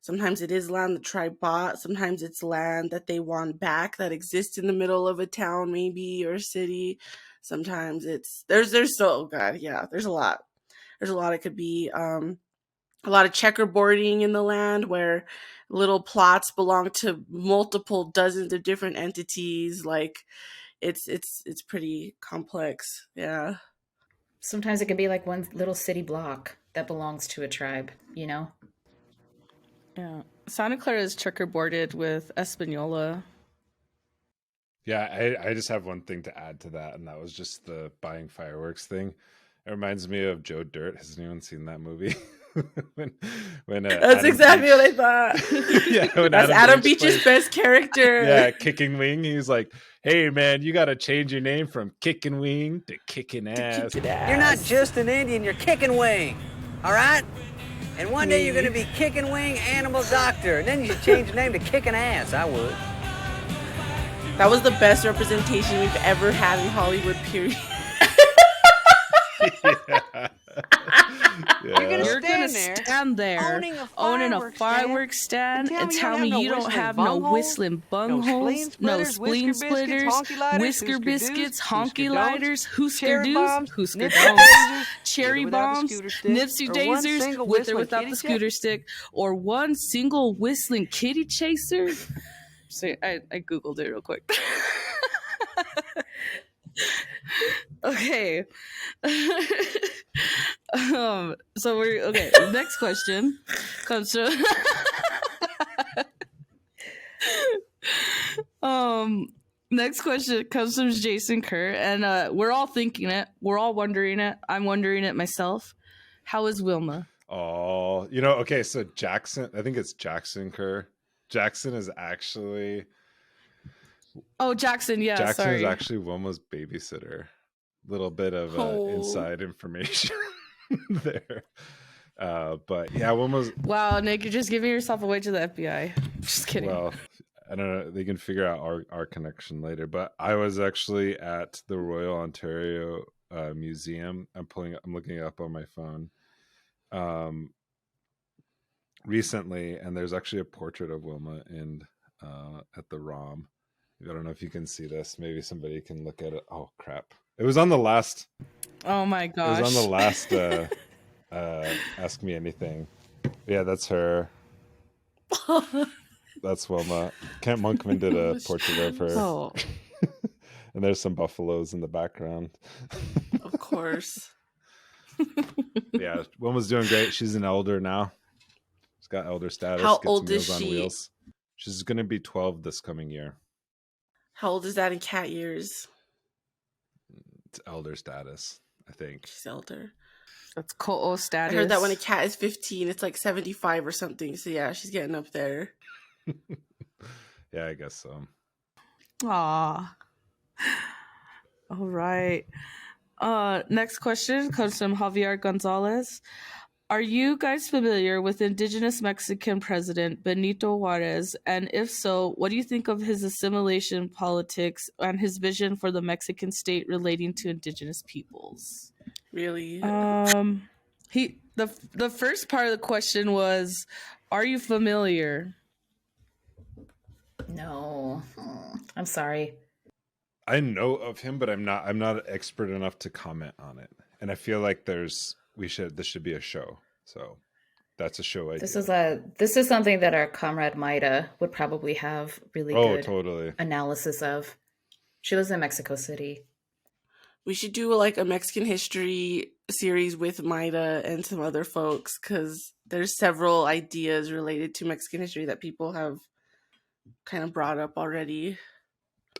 Sometimes it is land the tribe bought, sometimes it's land that they want back that exists in the middle of a town maybe or a city. Sometimes it's there's so god, yeah, there's a lot. There's a lot. It could be a lot of checkerboarding in the land where little plots belong to multiple dozens of different entities. Like it's pretty complex. Yeah. Sometimes it can be like one little city block that belongs to a tribe, you know? Yeah. Santa Clara is checkerboarded with Espanola. Yeah, I just have one thing to add to that, and that was just the buying fireworks thing. It reminds me of Joe Dirt. Has anyone seen that movie? when That's Adam exactly Beach, what I thought. yeah, when That's Adam Beach Beach's plays, best character. yeah, Kicking Wing. He's like, "Hey man, you got to change your name from Kicking Wing to Kicking Ass." You're not just an Indian, you're kicking wing. All right? And one day you're going to be Kicking Wing Animal Doctor. And then you should change your name to Kicking Ass. I would. That was the best representation we've ever had in Hollywood, period. Yeah. You're gonna stand there owning a fireworks stand and tell me you don't have no whistling bungholes, no spleen splitters, whisker biscuits, honky lighters, hoosker doos, hoosker don'ts, cherry bombs, nipsey daisers, with or without the scooter stick, or one single whistling kitty chaser. So I googled it real quick. Okay. So we're okay. Next question comes from next question comes from Jason Kerr, and we're all thinking it. We're all wondering it. I'm wondering it myself. How is Wilma? Oh, okay, so Jackson, I think it's Jackson Kerr. Jackson is actually Jackson, yeah, Jackson sorry. is actually Wilma's babysitter. Little bit of inside information there. But yeah, Wilma's... Wow, Nick, you're just giving yourself away to the FBI. Just kidding. Well, I don't know. They can figure out our connection later. But I was actually at the Royal Ontario Museum. I'm looking it up on my phone recently, and there's actually a portrait of Wilma at the ROM. I don't know if you can see this. Maybe somebody can look at it. Oh crap! It was on the last. Oh my gosh! It was on the last. Ask Me Anything. Yeah, that's her. That's Wilma. Kent Monkman did a portrait of her. Oh. And there's some buffaloes in the background. Of course. Yeah, Wilma's doing great. She's an elder now. She's got elder status. How old is she? Wheels. She's going to be 12 this coming year. How old is that in cat years? It's elder status, I think. She's elder. That's Ko'o status. I heard that when a cat is 15, it's like 75 or something. So yeah, she's getting up there. Yeah, I guess so. Aw. All right. Next question comes from Javier Gonzalez. Are you guys familiar with Indigenous Mexican President Benito Juarez? And if so, what do you think of his assimilation politics and his vision for the Mexican state relating to Indigenous peoples? Really? The first part of the question was, are you familiar? No. I'm sorry. I know of him, but I'm not an expert enough to comment on it. And I feel like this should be a show. So that's a show idea. This is something that our comrade Maida would probably have really good totally analysis of. She lives in Mexico City. We should do like a Mexican history series with Maida and some other folks, because there's several ideas related to Mexican history that people have kind of brought up already.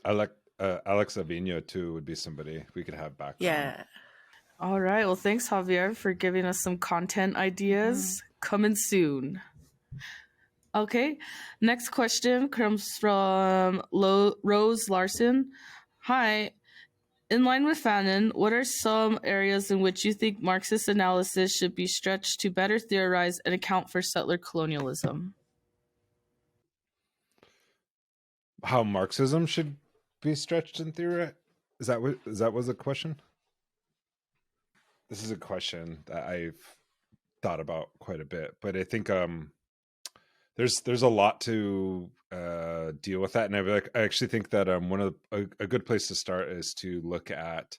I like Alex Avino too would be somebody we could have back. Yeah. All right. Well, thanks, Javier, for giving us some content ideas. Coming soon. Okay. Next question comes from Rose Larson. Hi. In line with Fanon, what are some areas in which you think Marxist analysis should be stretched to better theorize and account for settler colonialism? How Marxism should be stretched in theory? Is that was the question? This is a question that I've thought about quite a bit, but I think there's a lot to deal with that, and I actually think that a good place to start is to look at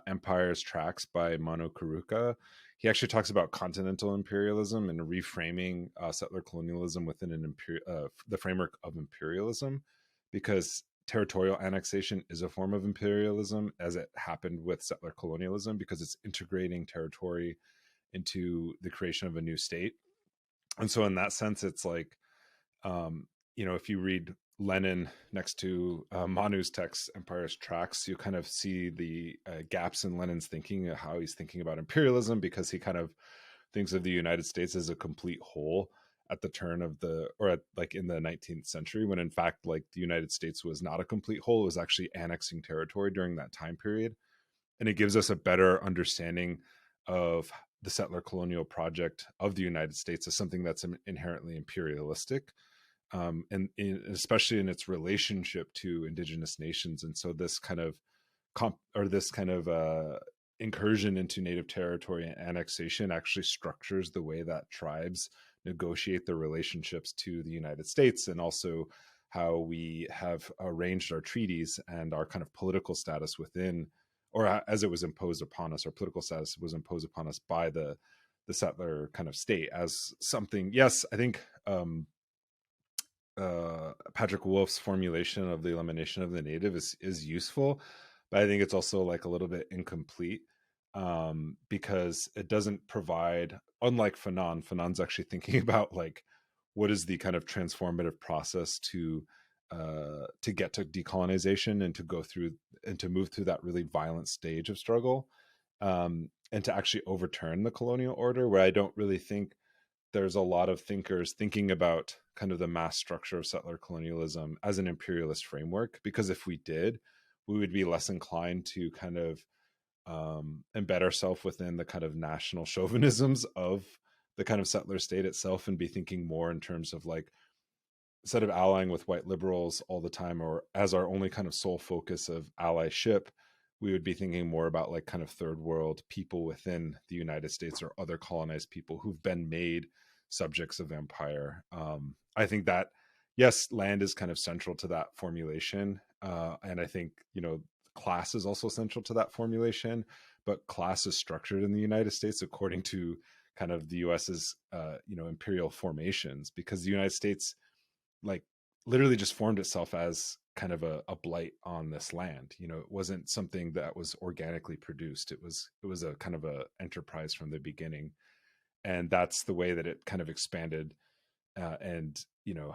Empire's Tracks by Mano Karuka. He actually talks about continental imperialism and reframing settler colonialism within the framework of imperialism, because territorial annexation is a form of imperialism, as it happened with settler colonialism, because it's integrating territory into the creation of a new state. And so in that sense, it's like, if you read Lenin next to Manu's text, Empire's Tracks, you kind of see the gaps in Lenin's thinking, how he's thinking about imperialism, because he kind of thinks of the United States as a complete whole at the turn of like in the 19th century, when in fact, like, the United States was not a complete whole. It was actually annexing territory during that time period. And it gives us a better understanding of the settler colonial project of the United States as something that's inherently imperialistic, especially in its relationship to indigenous nations. And so this kind of incursion into native territory and annexation actually structures the way that tribes negotiate their relationships to the United States, and also how we have arranged our treaties and our kind of political status within, or as it was imposed upon us, our political status was imposed upon us by the settler kind of state as something. Yes, I think Patrick Wolf's formulation of the elimination of the native is useful, but I think it's also like a little bit incomplete, because it doesn't provide, unlike Fanon's actually thinking about like what is the kind of transformative process to get to decolonization and to go through and to move through that really violent stage of struggle, and to actually overturn the colonial order, where I don't really think there's a lot of thinkers thinking about kind of the mass structure of settler colonialism as an imperialist framework, because if we did, we would be less inclined to kind of embed ourselves within the kind of national chauvinisms of the kind of settler state itself, and be thinking more in terms of like, instead of allying with white liberals all the time, or as our only kind of sole focus of allyship, we would be thinking more about like kind of third world people within the United States, or other colonized people who've been made subjects of empire. I think that, yes, land is kind of central to that formulation. And I think, class is also central to that formulation, but class is structured in the United States according to kind of the US's, imperial formations, because the United States like literally just formed itself as kind of a blight on this land. It wasn't something that was organically produced. It was a kind of a enterprise from the beginning. And that's the way that it kind of expanded, and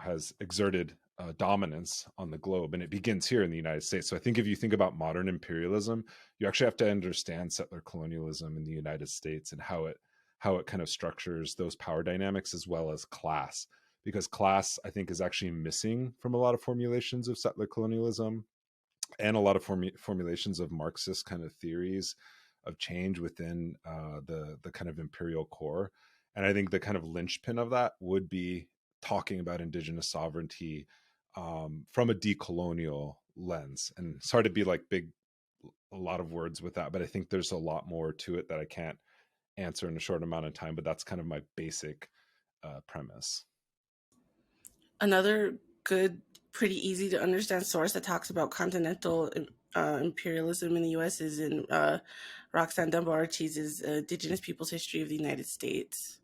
has exerted dominance on the globe. And it begins here in the United States. So I think if you think about modern imperialism, you actually have to understand settler colonialism in the United States, and how it kind of structures those power dynamics, as well as class. Because class, I think, is actually missing from a lot of formulations of settler colonialism, and a lot of formulations of Marxist kind of theories of change within the kind of imperial core. And I think the kind of linchpin of that would be talking about indigenous sovereignty from a decolonial lens. And it's hard to be like a lot of words with that, but I think there's a lot more to it that I can't answer in a short amount of time. But that's kind of my basic premise. Another good, pretty easy to understand source that talks about continental imperialism in the U.S. is in Roxanne Dunbar-Ortiz's Indigenous Peoples' History of the United States.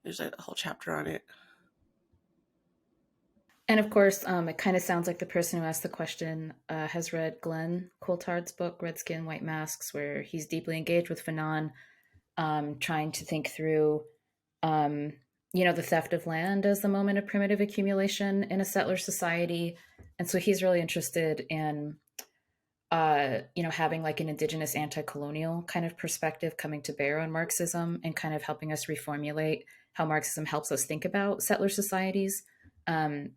There's a whole chapter on it. And of course, it kind of sounds like the person who asked the question has read Glenn Coulthard's book, Red Skin, White Masks, where he's deeply engaged with Fanon, trying to think through the theft of land as the moment of primitive accumulation in a settler society. And so he's really interested in, having like an indigenous anti-colonial kind of perspective coming to bear on Marxism, and kind of helping us reformulate how Marxism helps us think about settler societies, and,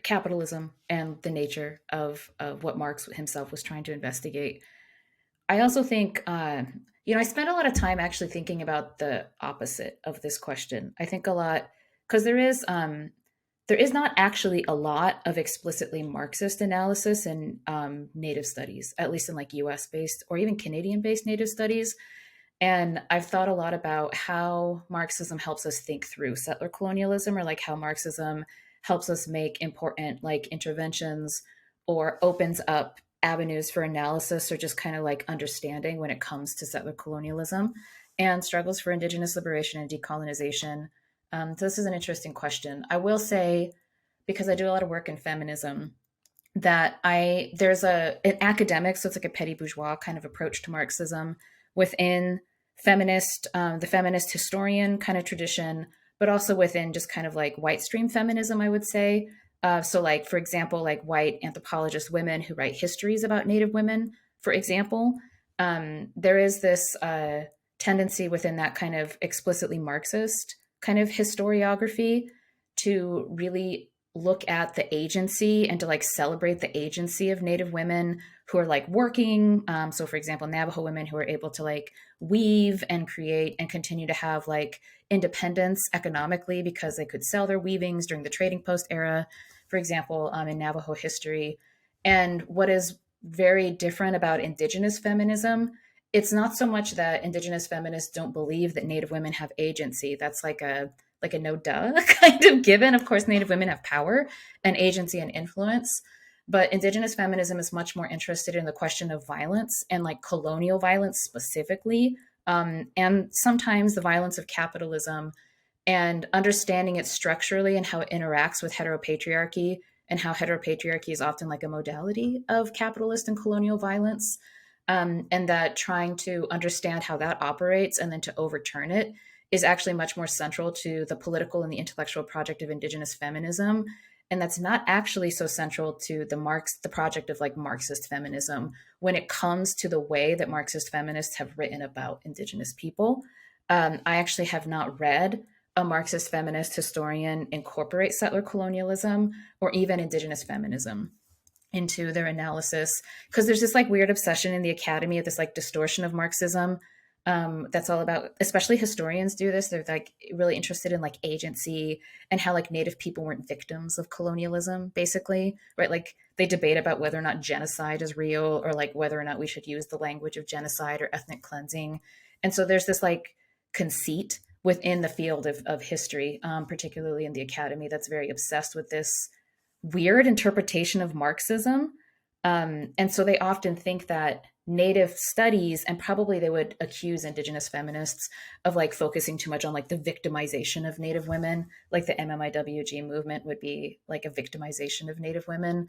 capitalism and the nature of what Marx himself was trying to investigate. I also think, I spent a lot of time actually thinking about the opposite of this question. I think a lot, because there is not actually a lot of explicitly Marxist analysis in Native studies, at least in like US-based or even Canadian-based Native studies. And I've thought a lot about how Marxism helps us think through settler colonialism, or like how Marxism helps us make important like interventions, or opens up avenues for analysis, or just kind of like understanding when it comes to settler colonialism and struggles for indigenous liberation and decolonization. So this is an interesting question. I will say, because I do a lot of work in feminism, that there's an academic, so it's like a petty bourgeois kind of approach to Marxism within the feminist historian kind of tradition, but also within just kind of like white stream feminism, I would say. So like, for example, like white anthropologist women who write histories about Native women, for example, there is this tendency within that kind of explicitly Marxist kind of historiography to really look at the agency and to like celebrate the agency of Native women who are like working. So, for example, Navajo women who are able to like weave and create and continue to have like independence economically because they could sell their weavings during the trading post era, for example, in Navajo history. And what is very different about Indigenous feminism, it's not so much that Indigenous feminists don't believe that Native women have agency. That's like a no duh kind of given. Of course, Native women have power and agency and influence, but Indigenous feminism is much more interested in the question of violence and like colonial violence specifically, and sometimes the violence of capitalism and understanding it structurally and how it interacts with heteropatriarchy and how heteropatriarchy is often like a modality of capitalist and colonial violence. And that trying to understand how that operates and then to overturn it is actually much more central to the political and the intellectual project of Indigenous feminism. And that's not actually so central to the project of like Marxist feminism when it comes to the way that Marxist feminists have written about Indigenous people. I actually have not read a Marxist feminist historian incorporate settler colonialism or even Indigenous feminism into their analysis, because there's this like weird obsession in the academy of this like distortion of Marxism, that's all about, especially historians do this, they're like really interested in like agency and how like Native people weren't victims of colonialism, basically, right? Like they debate about whether or not genocide is real or like whether or not we should use the language of genocide or ethnic cleansing. And so there's this like conceit within the field of history, particularly in the academy, that's very obsessed with this weird interpretation of Marxism. And so they often think that Native studies, and probably they would accuse Indigenous feminists of like focusing too much on like the victimization of Native women, like the MMIWG movement would be like a victimization of Native women,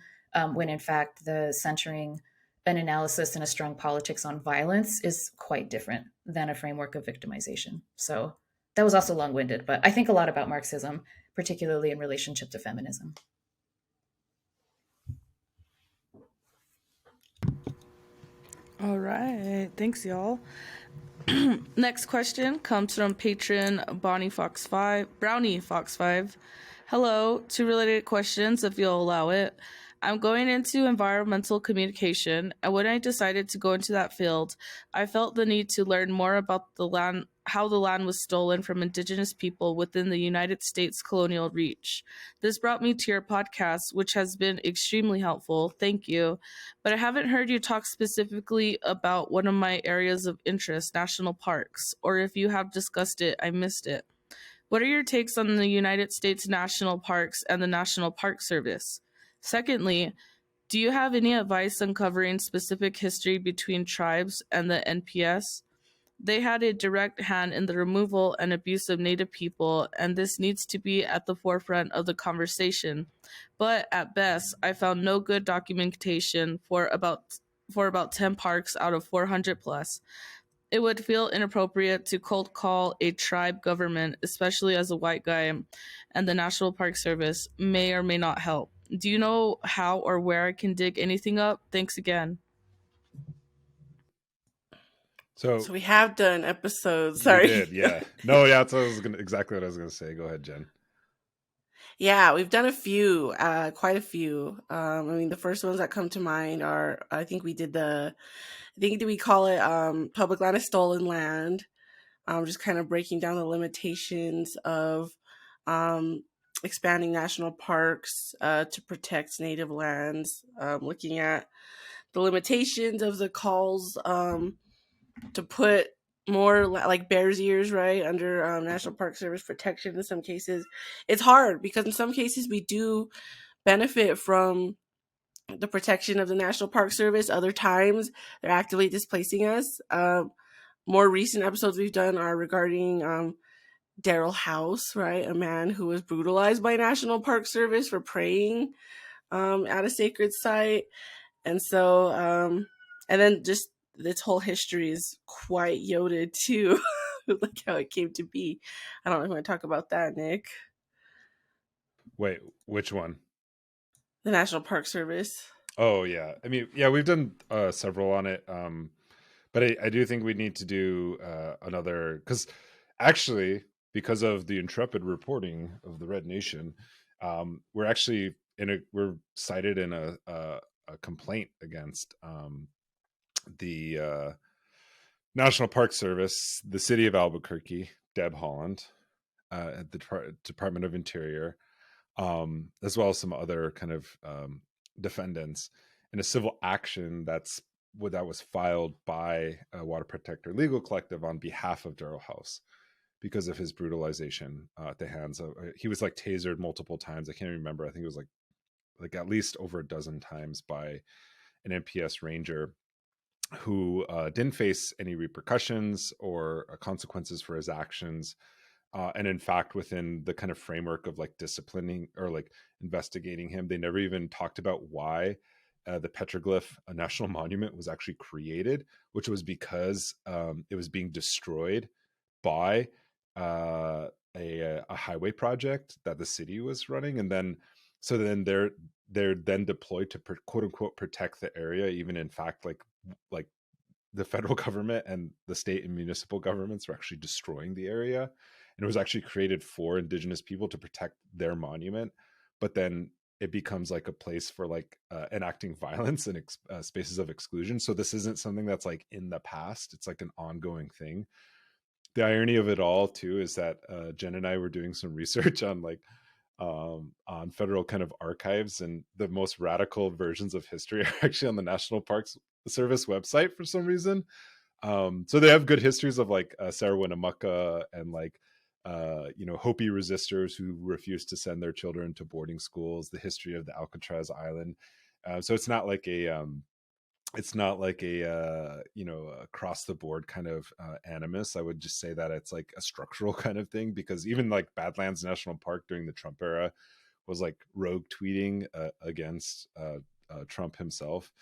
when in fact the centering an analysis and a strong politics on violence is quite different than a framework of victimization. So that was also long-winded, but I think a lot about Marxism, particularly in relationship to feminism. All right. Thanks, y'all. Next question comes from patron Brownie Fox 5. Hello, two related questions if you'll allow it. I'm going into environmental communication, and when I decided to go into that field, I felt the need to learn more about the land, how the land was stolen from Indigenous people within the United States colonial reach. This brought me to your podcast, which has been extremely helpful. Thank you. But I haven't heard you talk specifically about one of my areas of interest, national parks, or if you have discussed it, I missed it. What are your takes on the United States national parks and the National Park Service? Secondly, do you have any advice on covering specific history between tribes and the NPS? They had a direct hand in the removal and abuse of Native people, and this needs to be at the forefront of the conversation. But at best, I found no good documentation for about 10 parks out of 400 plus. It would feel inappropriate to cold call a tribe government, especially as a white guy, and the National Park Service may or may not help. Do you know how or where I can dig anything up? Thanks again. So we have done episodes. We Sorry. did, yeah. No, yeah, that's what exactly what I was gonna say. Go ahead, Jen. Yeah, we've done a few, quite a few. I mean, the first ones that come to mind are, did we call it public land is stolen land? Just kind of breaking down the limitations of expanding national parks to protect native lands, looking at the limitations of the calls to put more like Bears Ears, right, under National Park Service protection. In some cases it's hard because in some cases we do benefit from the protection of the National Park Service. Other times they're actively displacing us. More recent episodes we've done are regarding Daryl House, right, a man who was brutalized by National Park Service for praying at a sacred site. And so and then just this whole history is quite yoded too. Like how it came to be. I don't know if you want to talk about that, Nick. Wait, which one? The National Park Service. Oh yeah, I mean, yeah, we've done several on it. But I do think we need to do another, because actually, because of the intrepid reporting of the Red Nation, we're actually we're cited in a complaint against the National Park Service, the city of Albuquerque, Deb Holland, at the Department of Interior, as well as some other kind of defendants in a civil action that was filed by a Water Protector Legal Collective on behalf of Daryl House because of his brutalization at the hands of. He was like tasered multiple times. I can't remember. I think it was like at least over a dozen times by an NPS ranger who didn't face any repercussions or consequences for his actions. And in fact, within the kind of framework of like disciplining or like investigating him, they never even talked about why the petroglyph, a national monument, was actually created, which was because it was being destroyed by a highway project that the city was running. And then, so then they're then deployed to quote unquote protect the area, even in fact, like the federal government and the state and municipal governments were actually destroying the area. And it was actually created for indigenous people to protect their monument. But then it becomes like a place for like enacting violence and spaces of exclusion. So this isn't something that's like in the past. It's like an ongoing thing. The irony of it all too is that Jen and I were doing some research on like on federal kind of archives, and the most radical versions of history are actually on the National Parks Service website for some reason. So they have good histories of like Sarah Winnemucca and like Hopi resistors who refused to send their children to boarding schools, the history of the Alcatraz Island. So it's not like a across the board kind of animus. I would just say that it's like a structural kind of thing, because even like Badlands National Park during the Trump era was like rogue tweeting against Trump himself.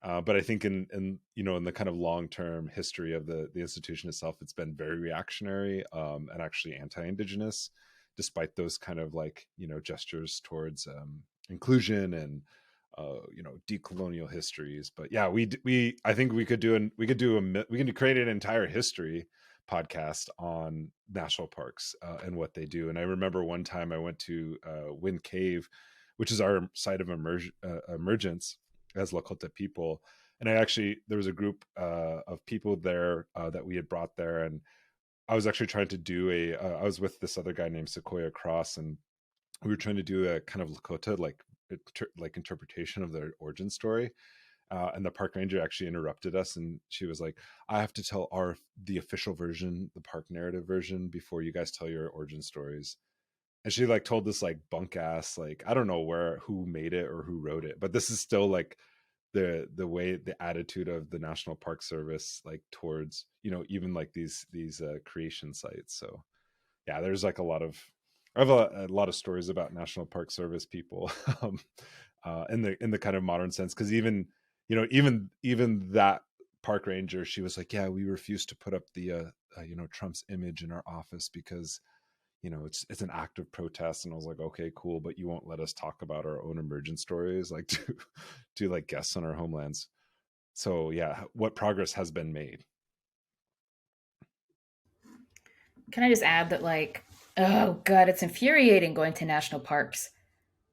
But I think in the kind of long-term history of the institution itself, it's been very reactionary and actually anti-Indigenous, despite those kind of like, gestures towards inclusion and decolonial histories. But yeah, I think we can create an entire history podcast on national parks and what they do. And I remember one time I went to Wind Cave, which is our site of emergence as Lakota people. And there was a group of people there that we had brought there. And I was actually trying to do I was with this other guy named Sequoia Cross, and we were trying to do a kind of Lakota, like interpretation of their origin story. And the park ranger actually interrupted us, and she was like, I have to tell the official version, the park narrative version, before you guys tell your origin stories. And she like told this like bunk ass, like, I don't know who made it or who wrote it, but this is still like the way, the attitude of the National Park Service, like towards, even like these creation sites. So yeah, there's like I have a lot of stories about National Park Service people in the kind of modern sense, because even that park ranger, she was like, yeah, we refused to put up the Trump's image in our office because it's an act of protest. And I was like, okay, cool, but you won't let us talk about our own emergent stories, like to like guests on our homelands. So yeah, what progress has been made? Can I just add that, like, oh God, it's infuriating going to national parks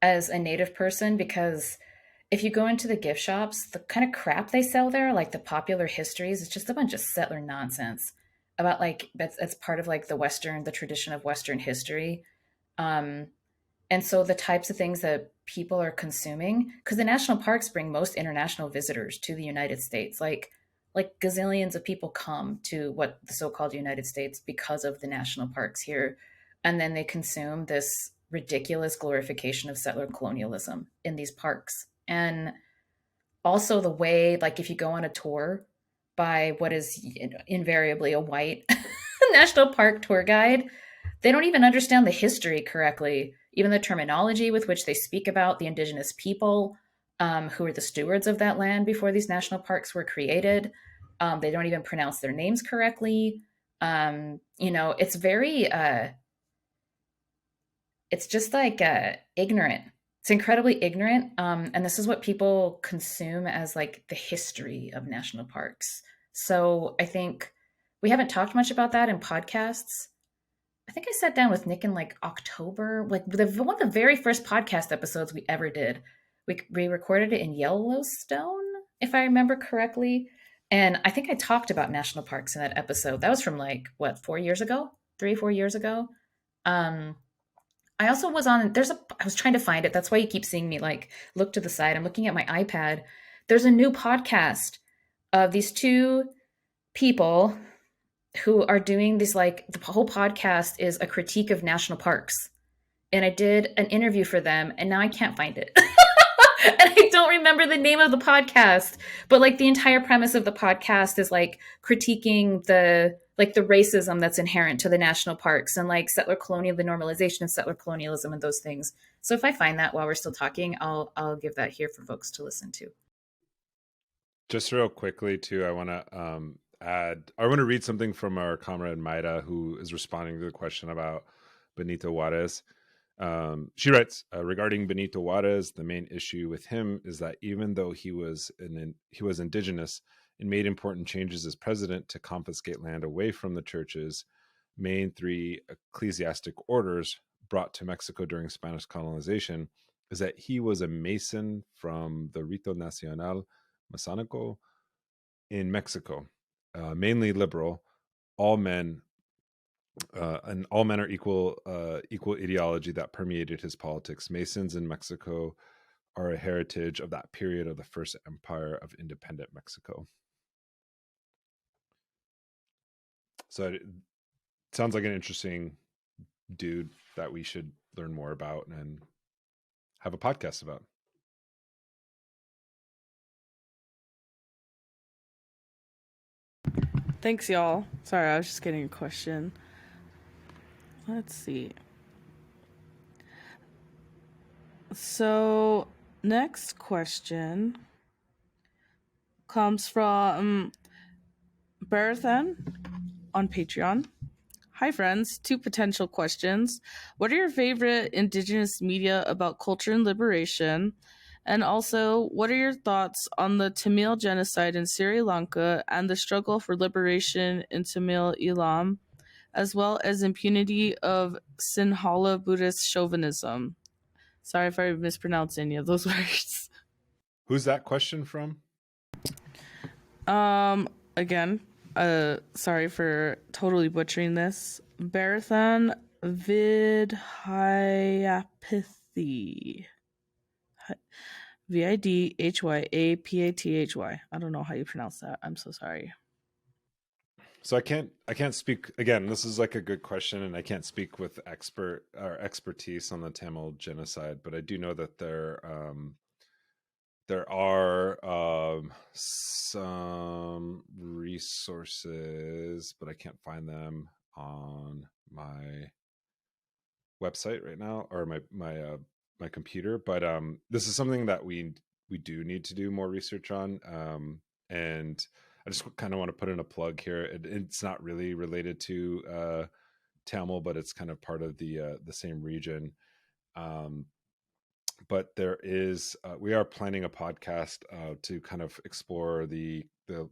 as a Native person, because if you go into the gift shops, the kind of crap they sell there, like the popular histories, it's just a bunch of settler nonsense about like that's part of like the tradition of Western history. Um, and so the types of things that people are consuming, because the national parks bring most international visitors to the United States, like gazillions of people come to what the so-called United States because of the national parks here, and then they consume this ridiculous glorification of settler colonialism in these parks. And also the way, like, if you go on a tour by what is invariably a white national park tour guide, they don't even understand the history correctly, even the terminology with which they speak about the indigenous people who are the stewards of that land before these national parks were created. They don't even pronounce their names correctly. It's very, it's just like ignorant. It's incredibly ignorant. And this is what people consume as like the history of national parks. So I think we haven't talked much about that in podcasts. I think I sat down with Nick in like October, like one of the very first podcast episodes we ever did. We recorded it in Yellowstone, if I remember correctly. And I think I talked about national parks in that episode. That was from like, what, 4 years ago? 3, 4 years ago? Um, I also was on, I was trying to find it. That's why you keep seeing me like look to the side. I'm looking at my iPad. There's a new podcast of these two people who are doing this, like the whole podcast is a critique of national parks. And I did an interview for them and now I can't find it. And I don't remember the name of the podcast, but like the entire premise of the podcast is like critiquing the racism that's inherent to the national parks and like settler colonial, the normalization of settler colonialism and those things. So if I find that while we're still talking, I'll give that here for folks to listen to. Just real quickly too, I want to I want to read something from our comrade Mayra, who is responding to the question about Benito Juarez. She writes, regarding Benito Juarez, the main issue with him is that even though he was indigenous and made important changes as president to confiscate land away from the church's main 3 ecclesiastic orders brought to Mexico during Spanish colonization, is that he was a Mason from the Rito Nacional Masonico in Mexico, mainly liberal, all men, and all men are equal ideology that permeated his politics. Masons in Mexico are a heritage of that period of the first empire of independent Mexico. So it sounds like an interesting dude that we should learn more about and have a podcast about. Thanks, y'all. Sorry, I was just getting a question. Let's see. So, next question comes from Berathan on Patreon. Hi, friends. 2 potential questions. What are your favorite indigenous media about culture and liberation? And also, what are your thoughts on the Tamil genocide in Sri Lanka and the struggle for liberation in Tamil Eelam, as well as impunity of Sinhala Buddhist chauvinism? Sorry if I mispronounced any of those words. Who's that question from? Again, sorry for totally butchering this. Barathan Vidhyapathy. Vidhyapathy. I don't know how you pronounce that. I'm so sorry. So I can't speak again. This is like a good question, and I can't speak with expertise on the Tamil genocide, but I do know that there are some resources, but I can't find them on my website right now, or my computer. But this is something that we do need to do more research on, and I just kind of want to put in a plug here. It's not really related to Tamil, but it's kind of part of the same region. But there is, we are planning a podcast to kind of explore the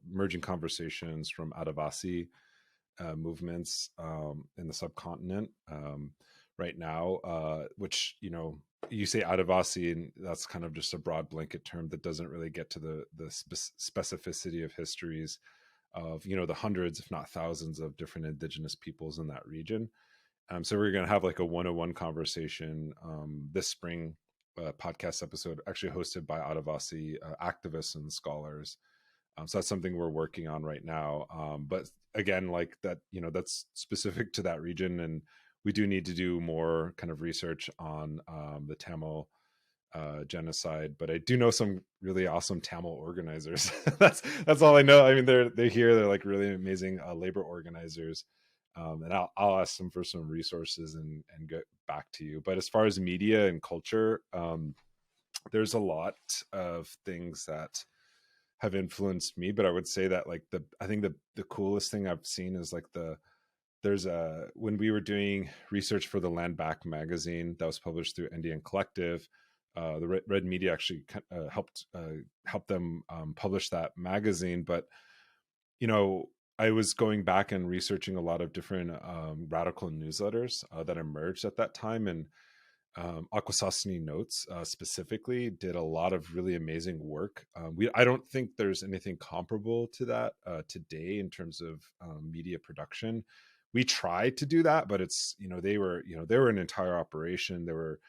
emerging conversations from Adivasi movements in the subcontinent right now, which, you say Adivasi, and that's kind of just a broad blanket term that doesn't really get to the specificity of histories of, the hundreds, if not thousands, of different indigenous peoples in that region. So we're going to have like a one-on-one conversation this spring, podcast episode actually hosted by Adivasi activists and scholars. So that's something we're working on right now. But again, like that, that's specific to that region, and we do need to do more kind of research on the Tamil genocide. But I do know some really awesome Tamil organizers. that's all I know. I mean, they're here. They're like really amazing labor organizers. And I'll ask them for some resources and get back to you. But as far as media and culture, there's a lot of things that have influenced me. But I would say that like I think the coolest thing I've seen is like when we were doing research for the Land Back magazine that was published through Indian Collective, the Red Media actually helped them publish that magazine. But you know, I was going back and researching a lot of different radical newsletters that emerged at that time, and Akwesasne Notes specifically did a lot of really amazing work. I don't think there's anything comparable to that today in terms of media production. We tried to do that, but it's, they were an entire operation. They were,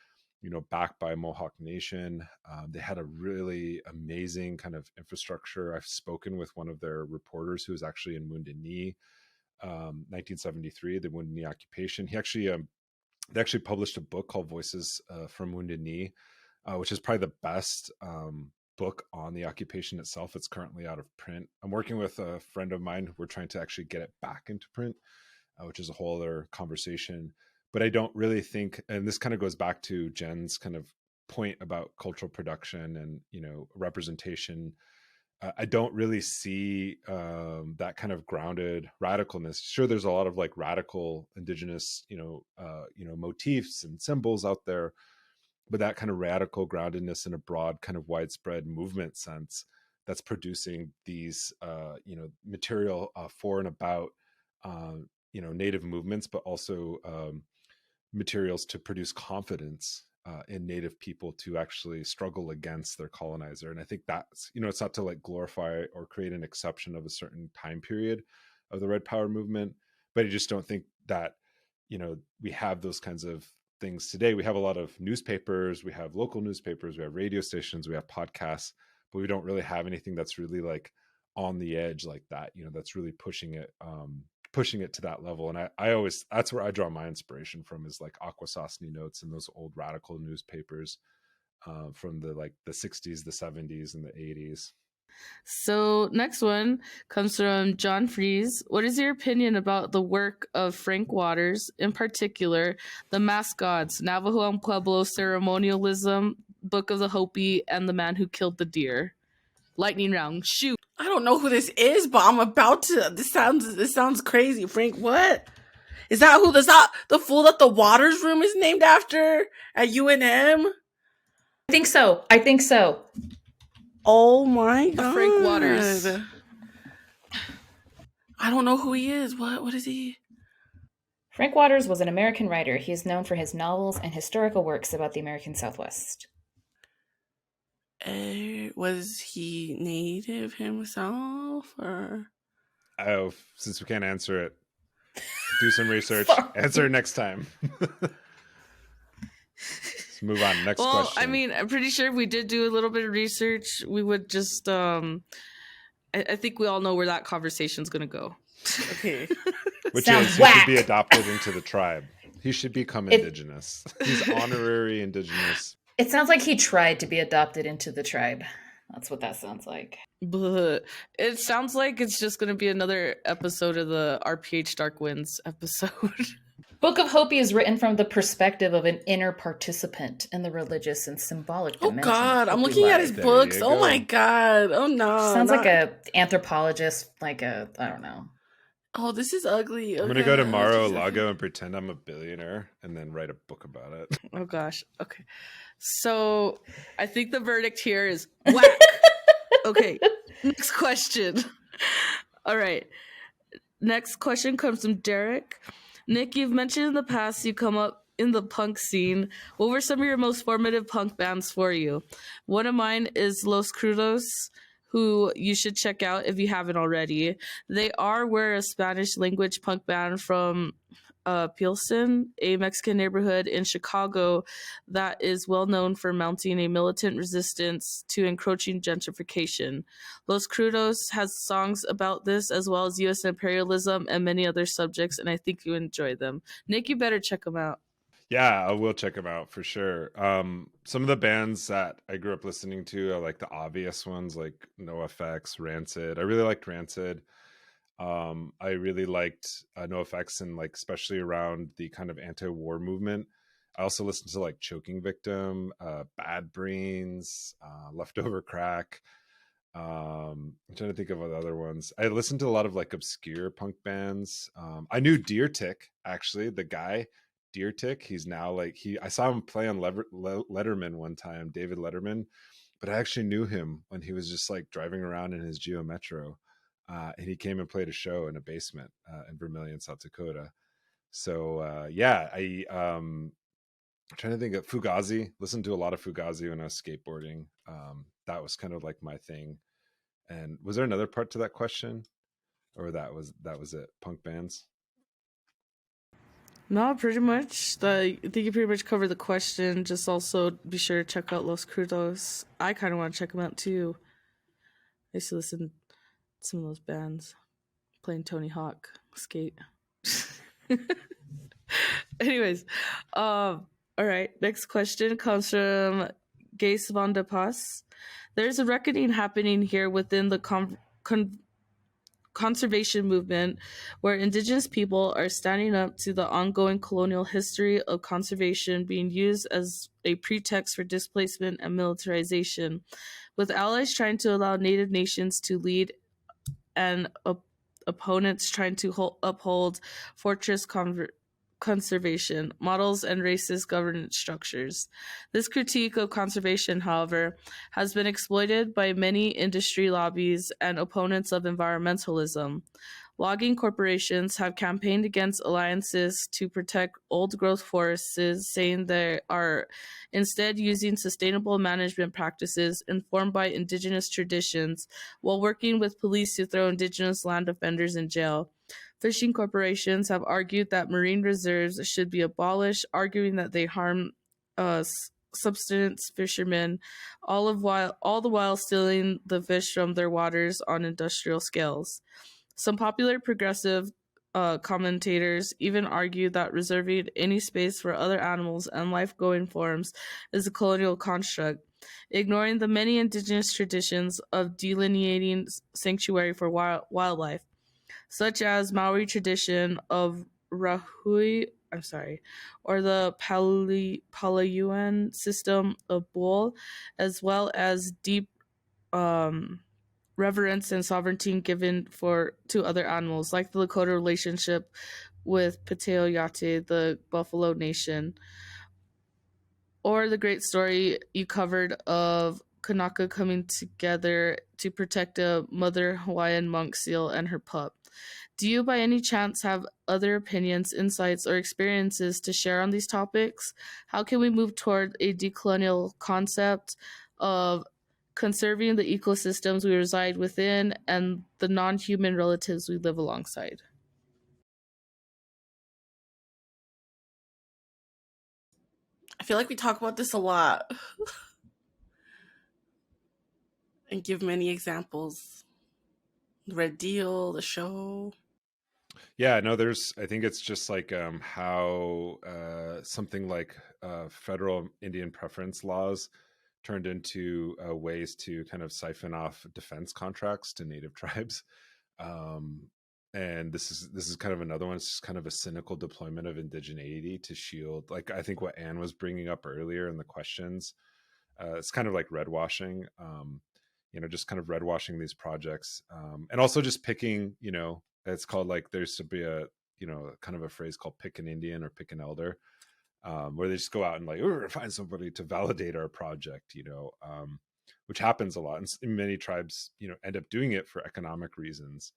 backed by Mohawk Nation. They had a really amazing kind of infrastructure. I've spoken with one of their reporters who was actually in Wounded Knee, 1973, the Wounded Knee occupation. They actually published a book called Voices from Wounded Knee, which is probably the best book on the occupation itself. It's currently out of print. I'm working with a friend of mine. We're trying to actually get it back into print, which is a whole other conversation. But I don't really think, and this kind of goes back to Jen's kind of point about cultural production and, representation. I don't really see that kind of grounded radicalness. Sure, there's a lot of like radical indigenous, motifs and symbols out there, but that kind of radical groundedness in a broad kind of widespread movement sense that's producing these, material for and about, Native movements, but also materials to produce confidence in Native people to actually struggle against their colonizer. And I think that's, it's not to like glorify or create an exception of a certain time period of the Red Power movement, but I just don't think that, we have those kinds of things today. We have a lot of newspapers, we have local newspapers, we have radio stations, we have podcasts, but we don't really have anything that's really like on the edge like that, that's really pushing it to that level. And I always, that's where I draw my inspiration from, is like Akwesasne Notes and those old radical newspapers from the 60s, the 70s, and the 80s. So next one comes from John Fries. What is your opinion about the work of Frank Waters, in particular, The Masked Gods, Navajo and Pueblo Ceremonialism, Book of the Hopi, and The Man Who Killed the Deer? Lightning round, shoot. I don't know who this is, but I'm about to. This sounds crazy. Frank, what? Is that who? Is that the fool that the Waters Room is named after at UNM? I think so. Oh my god, Frank Waters. I don't know who he is. What is he? Frank Waters was an American writer. He is known for his novels and historical works about the American Southwest. Was he Native himself, or? Oh, since we can't answer it, do some research. Answer next time. Let's move on. Next question. I mean, I'm pretty sure we did do a little bit of research. We would just, I think we all know where that conversation's going to go. Okay. Which is, he should be adopted into the tribe. He should become indigenous. He's honorary indigenous. It sounds like he tried to be adopted into the tribe. That's what that sounds like. But it sounds like it's just going to be another episode of the RPH Dark Winds episode. Book of Hopi is written from the perspective of an inner participant in the religious and symbolic dimension. Oh God, I'm looking at his books. Oh my God. Oh no. Sounds like a anthropologist, I don't know. Oh, this is ugly. Okay. I'm going to go to Mar-a-Lago and pretend I'm a billionaire and then write a book about it. Oh gosh. Okay. So I think the verdict here is whack. Okay. Next question. All right. Next question comes from Derek. Nick, you've mentioned in the past you come up in the punk scene. What were some of your most formative punk bands for you? One of mine is Los Crudos, who you should check out if you haven't already. We're a Spanish language punk band from Pilsen, a Mexican neighborhood in Chicago that is well known for mounting a militant resistance to encroaching gentrification. Los Crudos has songs about this, as well as U.S. imperialism and many other subjects, and I think you enjoy them. Nick, you better check them out. Yeah, I will check them out for sure. Some of the bands that I grew up listening to are like the obvious ones, like NoFX, Rancid. I really liked Rancid. I really liked NoFX, and like especially around the kind of anti-war movement. I also listened to like Choking Victim, Bad Brains, Leftover Crack. I'm trying to think of other ones. I listened to a lot of like obscure punk bands. I knew Deer Tick, actually, the guy Deer Tick. He's now like I saw him play on Letterman one time, David Letterman, but I actually knew him when he was just like driving around in his Geo Metro. and he came and played a show in a basement in Vermilion, South Dakota. So yeah, I'm trying to think of Fugazi. Listened to a lot of Fugazi when I was skateboarding. That was kind of like my thing. And was there another part to that question, or that was it? Punk bands. No, pretty much. I think you pretty much covered the question. Just also be sure to check out Los Crudos. I kind of want to check them out too. I used to listen to some of those bands playing Tony Hawk skate. Anyways, all right. Next question comes from Gace van de Pas. There's a reckoning happening here within the conservation movement where indigenous people are standing up to the ongoing colonial history of conservation being used as a pretext for displacement and militarization, with allies trying to allow native nations to lead and opponents trying to uphold fortress conservation models and racist governance structures. This critique of conservation, however, has been exploited by many industry lobbies and opponents of environmentalism. Logging corporations have campaigned against alliances to protect old growth forests, saying they are instead using sustainable management practices informed by indigenous traditions while working with police to throw indigenous land offenders in jail. Fishing corporations have argued that marine reserves should be abolished, arguing that they harm subsistence fishermen, all the while stealing the fish from their waters on industrial scales. Some popular progressive commentators even argue that reserving any space for other animals and life-going forms is a colonial construct, ignoring the many indigenous traditions of delineating sanctuary for wildlife, such as Maori tradition of Rahui, or the Palaiuan system of Bull, as well as deep reverence and sovereignty given to other animals, like the Lakota relationship with Pateo Yate, the Buffalo Nation, or the great story you covered of Kanaka coming together to protect a mother Hawaiian monk seal and her pup. Do you by any chance have other opinions, insights, or experiences to share on these topics? How can we move toward a decolonial concept of conserving the ecosystems we reside within and the non-human relatives we live alongside? I feel like we talk about this a lot and give many examples. The Red Deal, the show. Yeah, no, I think it's just like how something like federal Indian preference laws turned into ways to kind of siphon off defense contracts to native tribes. And this is kind of another one. It's just kind of a cynical deployment of indigeneity to shield, like I think what Anne was bringing up earlier in the questions. It's kind of like red washing, just kind of red washing these projects, and also just picking, it's called like there used to be a kind of a phrase called pick an Indian or pick an elder, where they just go out and like, we're gonna find somebody to validate our project, which happens a lot, and many tribes end up doing it for economic reasons.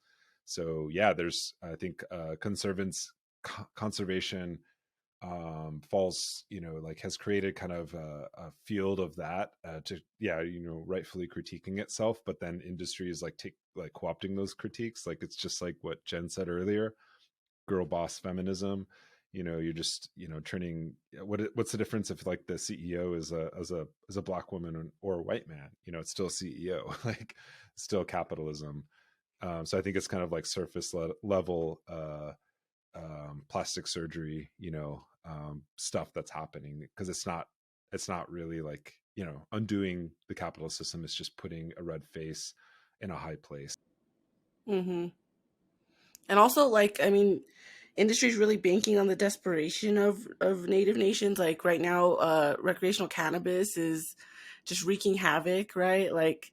So yeah, there's I think conservation falls, like has created kind of a field of that to rightfully critiquing itself, but then industry is like co-opting those critiques. Like it's just like what Jen said earlier, girl boss feminism. You're just turning what's the difference if like the CEO is a black woman or a white man? It's still a CEO. Like still capitalism. So I think it's kind of like surface level plastic surgery, stuff that's happening, because it's not really like undoing the capitalist system. It's just putting a red face in a high place. Mm-hmm. And also, like, I mean, industry is really banking on the desperation of native nations. Like right now, recreational cannabis is just wreaking havoc, right? Like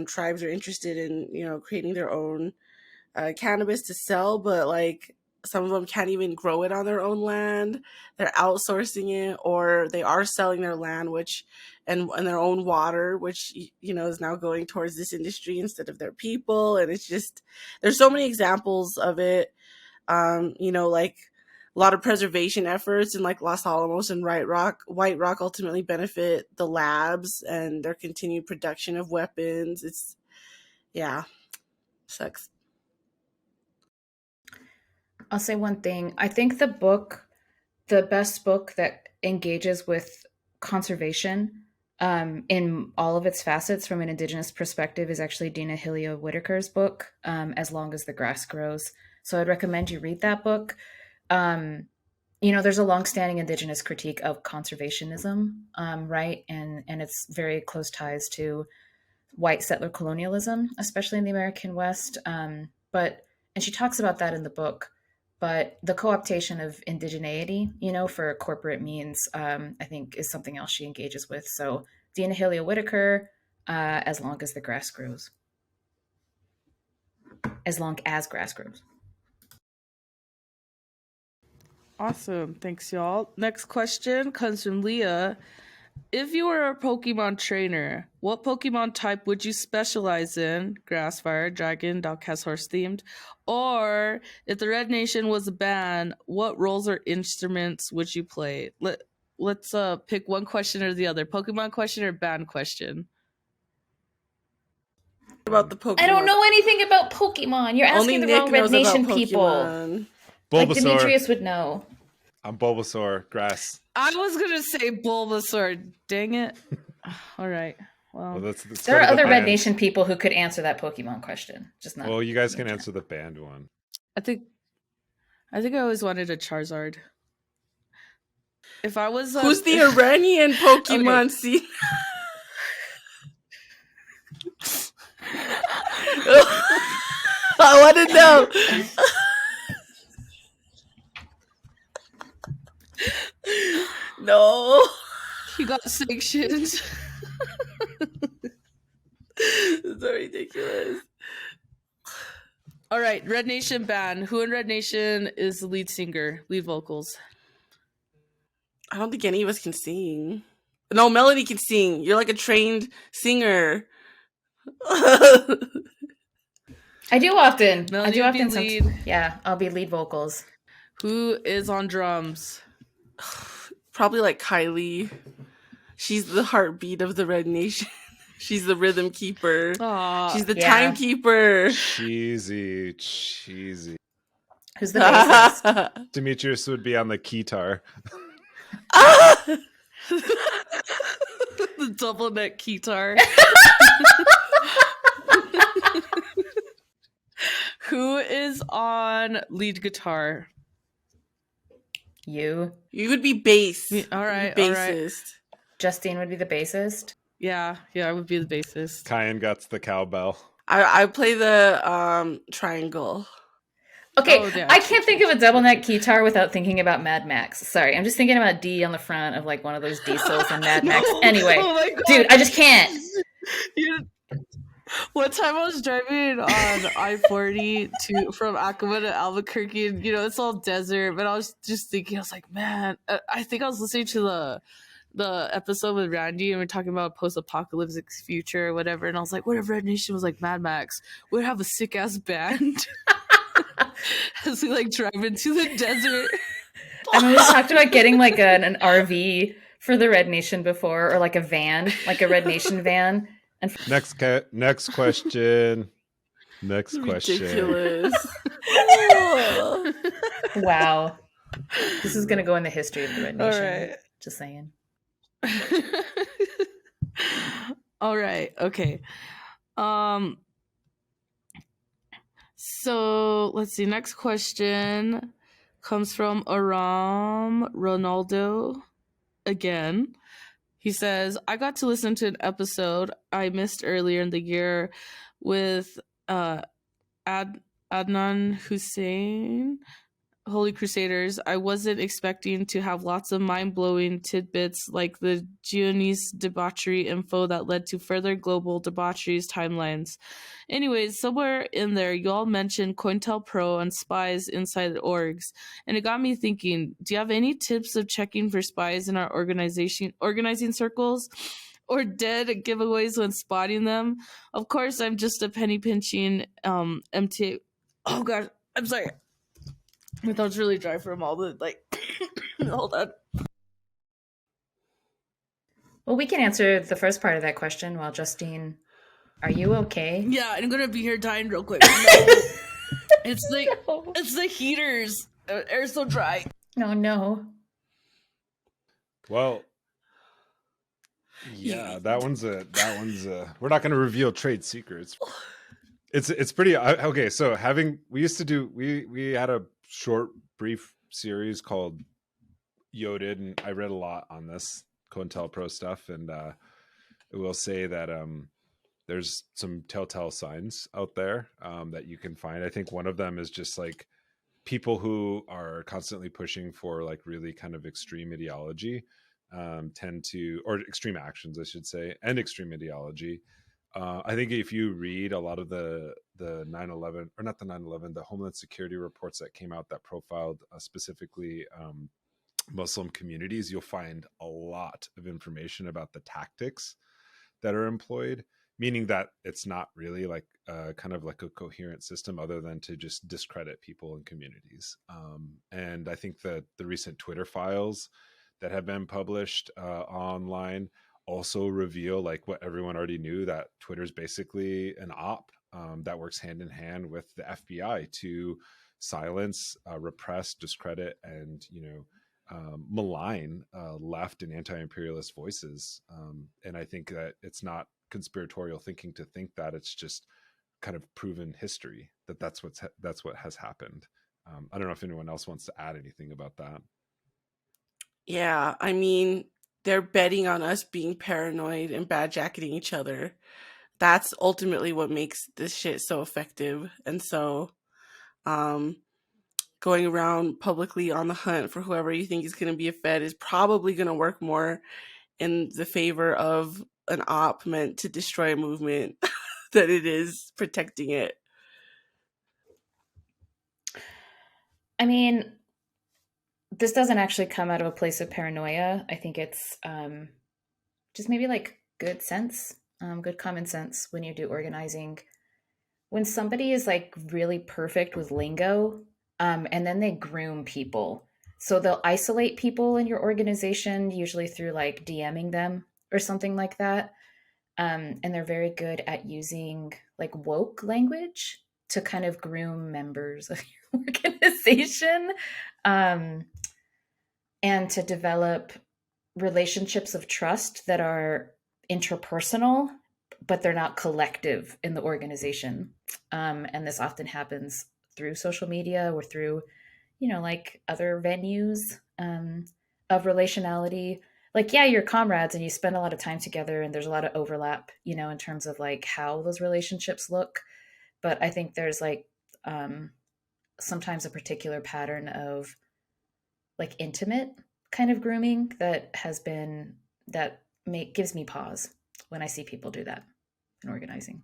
tribes are interested in creating their own cannabis to sell, but like some of them can't even grow it on their own land. They're outsourcing it, or they are selling their land, which and their own water, which, you know, is now going towards this industry instead of their people. And it's just, there's so many examples of it. You know, like a lot of preservation efforts in like Los Alamos and White Rock ultimately benefit the labs and their continued production of weapons. It's, yeah, sucks. I'll say one thing. I think the best book that engages with conservation in all of its facets from an Indigenous perspective is actually Dina Hillia Whitaker's book, As Long as the Grass Grows. So I'd recommend you read that book. You know, there's a longstanding Indigenous critique of conservationism, right? And it's very close ties to white settler colonialism, especially in the American West. And she talks about that in the book. But the co-optation of indigeneity, you know, for corporate means, I think is something else she engages with. So Dina Hillia Whitaker, As Long as the Grass Grows. As long as grass grows. Awesome. Thanks, y'all. Next question comes from Leah. If you were a Pokemon trainer, what Pokemon type would you specialize in? Grass, fire, dragon, dog, cat, horse themed. Or if the Red Nation was a band, what roles or instruments would you play? Let's pick one question or the other. Pokemon question or band question? About the Pokemon. I don't know anything about Pokemon. You're asking Only the wrong Nick Red knows Nation about people. Pokemon. Like Bulbasaur. Demetrius would know. I'm Bulbasaur. Grass. I was gonna say Bulbasaur. Dang it! All right. Well, Let's There go are to the other Red band. Nation people who could answer that Pokemon question. Just not. Well, you guys can answer the band one. I think I always wanted a Charizard. If I was Who's the Iranian Pokemon Okay. scene? I want to know. No. he got sanctioned. It's so ridiculous. All right, Red Nation band. Who in Red Nation is the lead singer, lead vocals? I don't think any of us can sing. No, Melanie can sing. You're like a trained singer. I do often. Melanie I do would be often. lead. Yeah, I'll be lead vocals. Who is on drums? Probably like Kylie. She's the heartbeat of the Red Nation. She's the rhythm keeper. Aw, She's the Yeah. timekeeper. Cheesy. Who's the bassist? Demetrius would be on the keytar. the double neck guitar. Who is on lead guitar? You. You would be bass. All right, You'd be all right. bassist. Justine would be the bassist. Yeah, I would be the bassist. Kyan got the cowbell. I play the triangle. Okay, Oh, yeah. I can't think of a double neck guitar without thinking about Mad Max. Sorry, I'm just thinking about D on the front of like one of those diesels in Mad Max. Anyway, Oh my God. dude, I just can't. One time I was driving on I-40 from Acoma to Albuquerque, and it's all desert. But I was just thinking, I was like, man, I think I was listening to the episode with Randy, and we're talking about post-apocalyptic future or whatever. And I was like, what if Red Nation was like Mad Max? We'd have a sick ass band as we like drive into the desert. I mean, we talked about getting like an RV for the Red Nation before, or like a van, like a Red Nation van. And Next question. Next question. Ridiculous. wow, this is gonna go in the history of the Red All Nation. right. Just saying. All right. Okay. So let's see. Next question comes from Aram Ronaldo again. He says, I got to listen to an episode I missed earlier in the year with Adnan Hussein, Holy Crusaders. I wasn't expecting to have lots of mind-blowing tidbits like the Geonese debauchery info that led to further global debaucheries timelines. Anyways, somewhere in there, you all mentioned COINTELPRO and spies inside the orgs, and it got me thinking, do you have any tips of checking for spies in our organizing circles? or dead giveaways when spotting them. Of course, I'm just a penny pinching MTA. Oh gosh, I'm sorry. My throat's really dry from all the like. Hold on. Well, we can answer the first part of that question while Justine. Are you okay? Yeah, I'm gonna be here dying real quick. No. It's the heaters. Air's so dry. No. Well, yeah, that one's a. We're not going to reveal trade secrets. It's pretty okay. So we had a short brief series called Yoded, and I read a lot on this COINTELPRO stuff, and I will say that there's some telltale signs out there that you can find. I think one of them is just like people who are constantly pushing for like really kind of extreme ideology tend to, or extreme actions, I should say, and extreme ideology. I think if you read a lot of the 9/11, or not the 9/11, the Homeland Security reports that came out that profiled specifically Muslim communities, you'll find a lot of information about the tactics that are employed, meaning that it's not really like kind of like a coherent system other than to just discredit people and communities. And I think that the recent Twitter files that have been published online also reveal like what everyone already knew, that Twitter is basically an op that works hand in hand with the FBI to silence, repress, discredit, and malign left and anti-imperialist voices. And I think that it's not conspiratorial thinking to think that, it's just kind of proven history that's what has happened. I don't know if anyone else wants to add anything about that. Yeah, I mean, they're betting on us being paranoid and bad jacketing each other. That's ultimately what makes this shit so effective. And so going around publicly on the hunt for whoever you think is going to be a Fed is probably going to work more in the favor of an op meant to destroy a movement than it is protecting it. I mean, this doesn't actually come out of a place of paranoia. I think it's just maybe like good sense, good common sense when you do organizing. When somebody is like really perfect with lingo, and then they groom people. So they'll isolate people in your organization, usually through like DMing them or something like that. And they're very good at using like woke language to kind of groom members of your organization, and to develop relationships of trust that are interpersonal, but they're not collective in the organization. And this often happens through social media or through, like other venues of relationality. Like, yeah, you're comrades and you spend a lot of time together and there's a lot of overlap, in terms of like how those relationships look. But I think there's like sometimes a particular pattern of like intimate kind of grooming that gives me pause when I see people do that in organizing,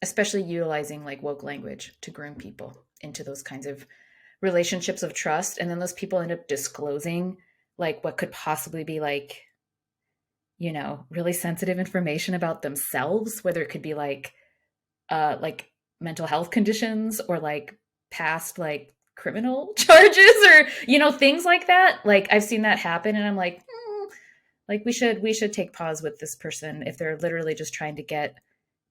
especially utilizing like woke language to groom people into those kinds of relationships of trust. And then those people end up disclosing like what could possibly be like, really sensitive information about themselves, whether it could be like mental health conditions or like past like criminal charges or, things like that. Like I've seen that happen and I'm like, like we should take pause with this person if they're literally just trying to get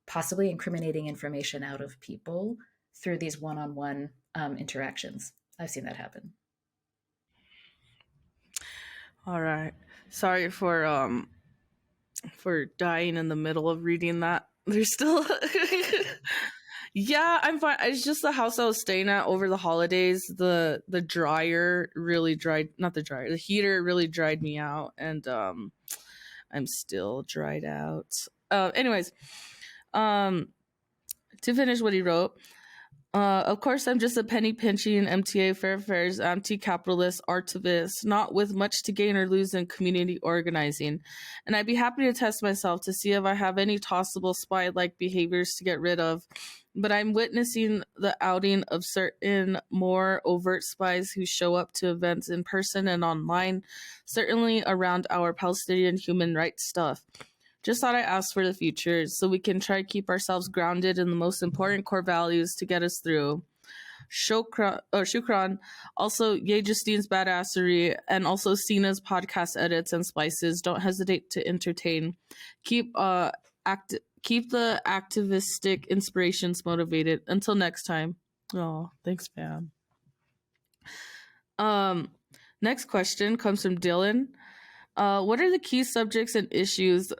possibly incriminating information out of people through these one-on-one interactions. I've seen that happen. All right. Sorry for dying in the middle of reading that. There's still Yeah, I'm fine. It's just the house I was staying at over the holidays. The dryer really dried, not the dryer, the heater really dried me out, and I'm still dried out. Anyways, to finish what he wrote, of course, I'm just a penny pinching MTA fair affairs anti-capitalist artivist, not with much to gain or lose in community organizing. And I'd be happy to test myself to see if I have any tossable spy-like behaviors to get rid of. but I'm witnessing the outing of certain more overt spies who show up to events in person and online, certainly around our Palestinian human rights stuff. Just thought I'd ask for the future so we can try to keep ourselves grounded in the most important core values to get us through. Shukran. Also, yay Justine's badassery, and also Sina's podcast edits and splices. Don't hesitate to entertain. Keep keep the activistic inspirations motivated. Until next time. Oh, thanks, fam. Next question comes from Dylan. What are the key subjects and issues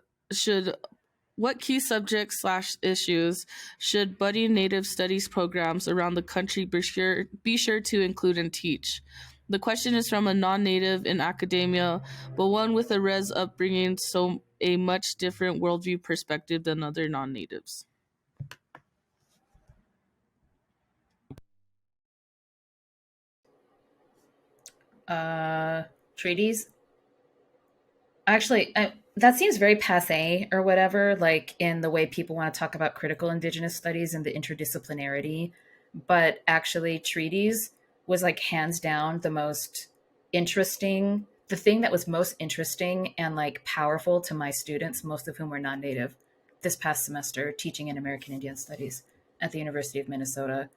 what key subjects / issues should budding Native studies programs around the country be sure to include and teach? The question is from a non-Native in academia, but one with a res upbringing, so a much different worldview perspective than other non-Natives. Treaties. Actually, that seems very passé or whatever, like in the way people want to talk about critical Indigenous studies and the interdisciplinarity. But actually, treaties was like hands down the most interesting, the thing that was most interesting and like powerful to my students, most of whom were non-Native, this past semester teaching in American Indian Studies at the University of Minnesota.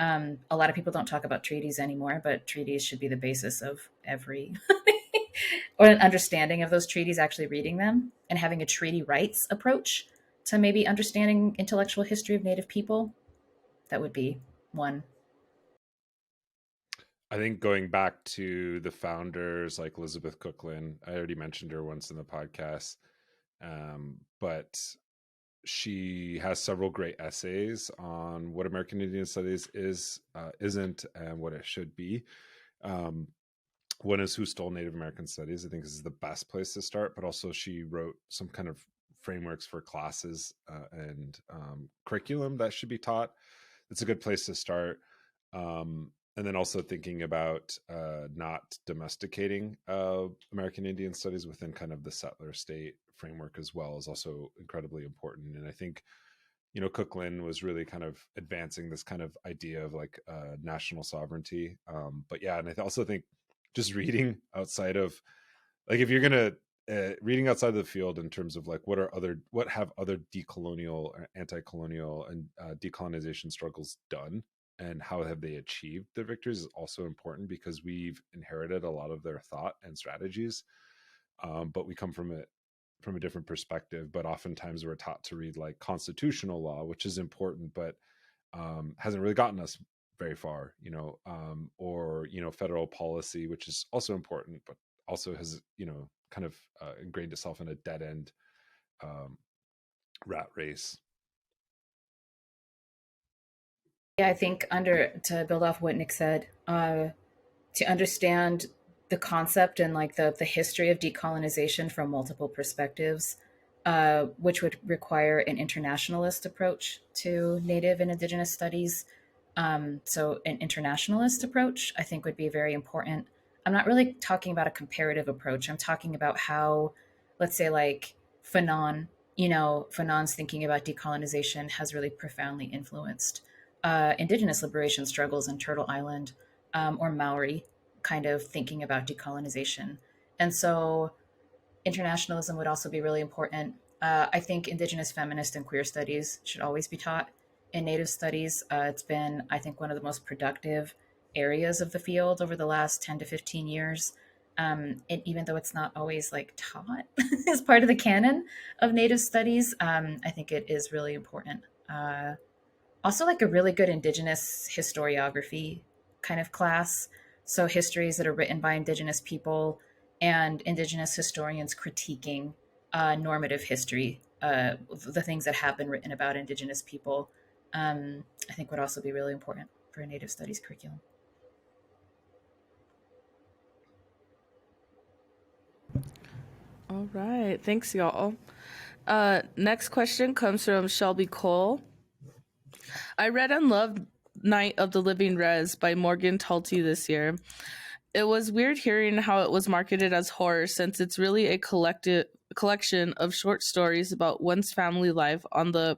A lot of people don't talk about treaties anymore, but treaties should be the basis of every or an understanding of those treaties, actually reading them and having a treaty rights approach to maybe understanding intellectual history of Native people. That would be one. I think going back to the founders like Elizabeth Cookland, I already mentioned her once in the podcast, but she has several great essays on what American Indian Studies isn't, and what it should be. One is Who Stole Native American Studies. I think this is the best place to start, but also she wrote some kind of frameworks for classes and curriculum that should be taught. It's a good place to start. And then also thinking about not domesticating American Indian Studies within kind of the settler state framework as well is also incredibly important. And I think, Cookland was really kind of advancing this kind of idea of like national sovereignty. But yeah, and I also think just reading outside of, like, if you're gonna reading outside of the field in terms of like what have other decolonial, anti-colonial, and decolonization struggles done, and how have they achieved their victories, is also important, because we've inherited a lot of their thought and strategies, but we come from a different perspective. But oftentimes we're taught to read like constitutional law, which is important, but hasn't really gotten us very far, or federal policy, which is also important, but also has kind of ingrained itself in a dead end rat race. Yeah, I think to build off what Nick said, to understand the concept and like the history of decolonization from multiple perspectives, which would require an internationalist approach to Native and Indigenous studies. So an internationalist approach, I think, would be very important. I'm not really talking about a comparative approach. I'm talking about how, let's say, like Fanon's thinking about decolonization has really profoundly influenced Indigenous liberation struggles in Turtle Island, or Maori kind of thinking about decolonization. And so internationalism would also be really important. I think Indigenous feminist and queer studies should always be taught in Native studies. It's been, I think, one of the most productive areas of the field over the last 10 to 15 years. And even though it's not always like taught as part of the canon of Native studies, I think it is really important. Also, like a really good Indigenous historiography kind of class. So histories that are written by Indigenous people and Indigenous historians critiquing normative history, the things that have been written about Indigenous people, I think would also be really important for a Native studies curriculum. All right. Thanks, y'all. Next question comes from Shelby Cole. I read and loved Night of the Living Res by Morgan Talty this year. It was weird hearing how it was marketed as horror, since it's really a collection of short stories about one's family life on the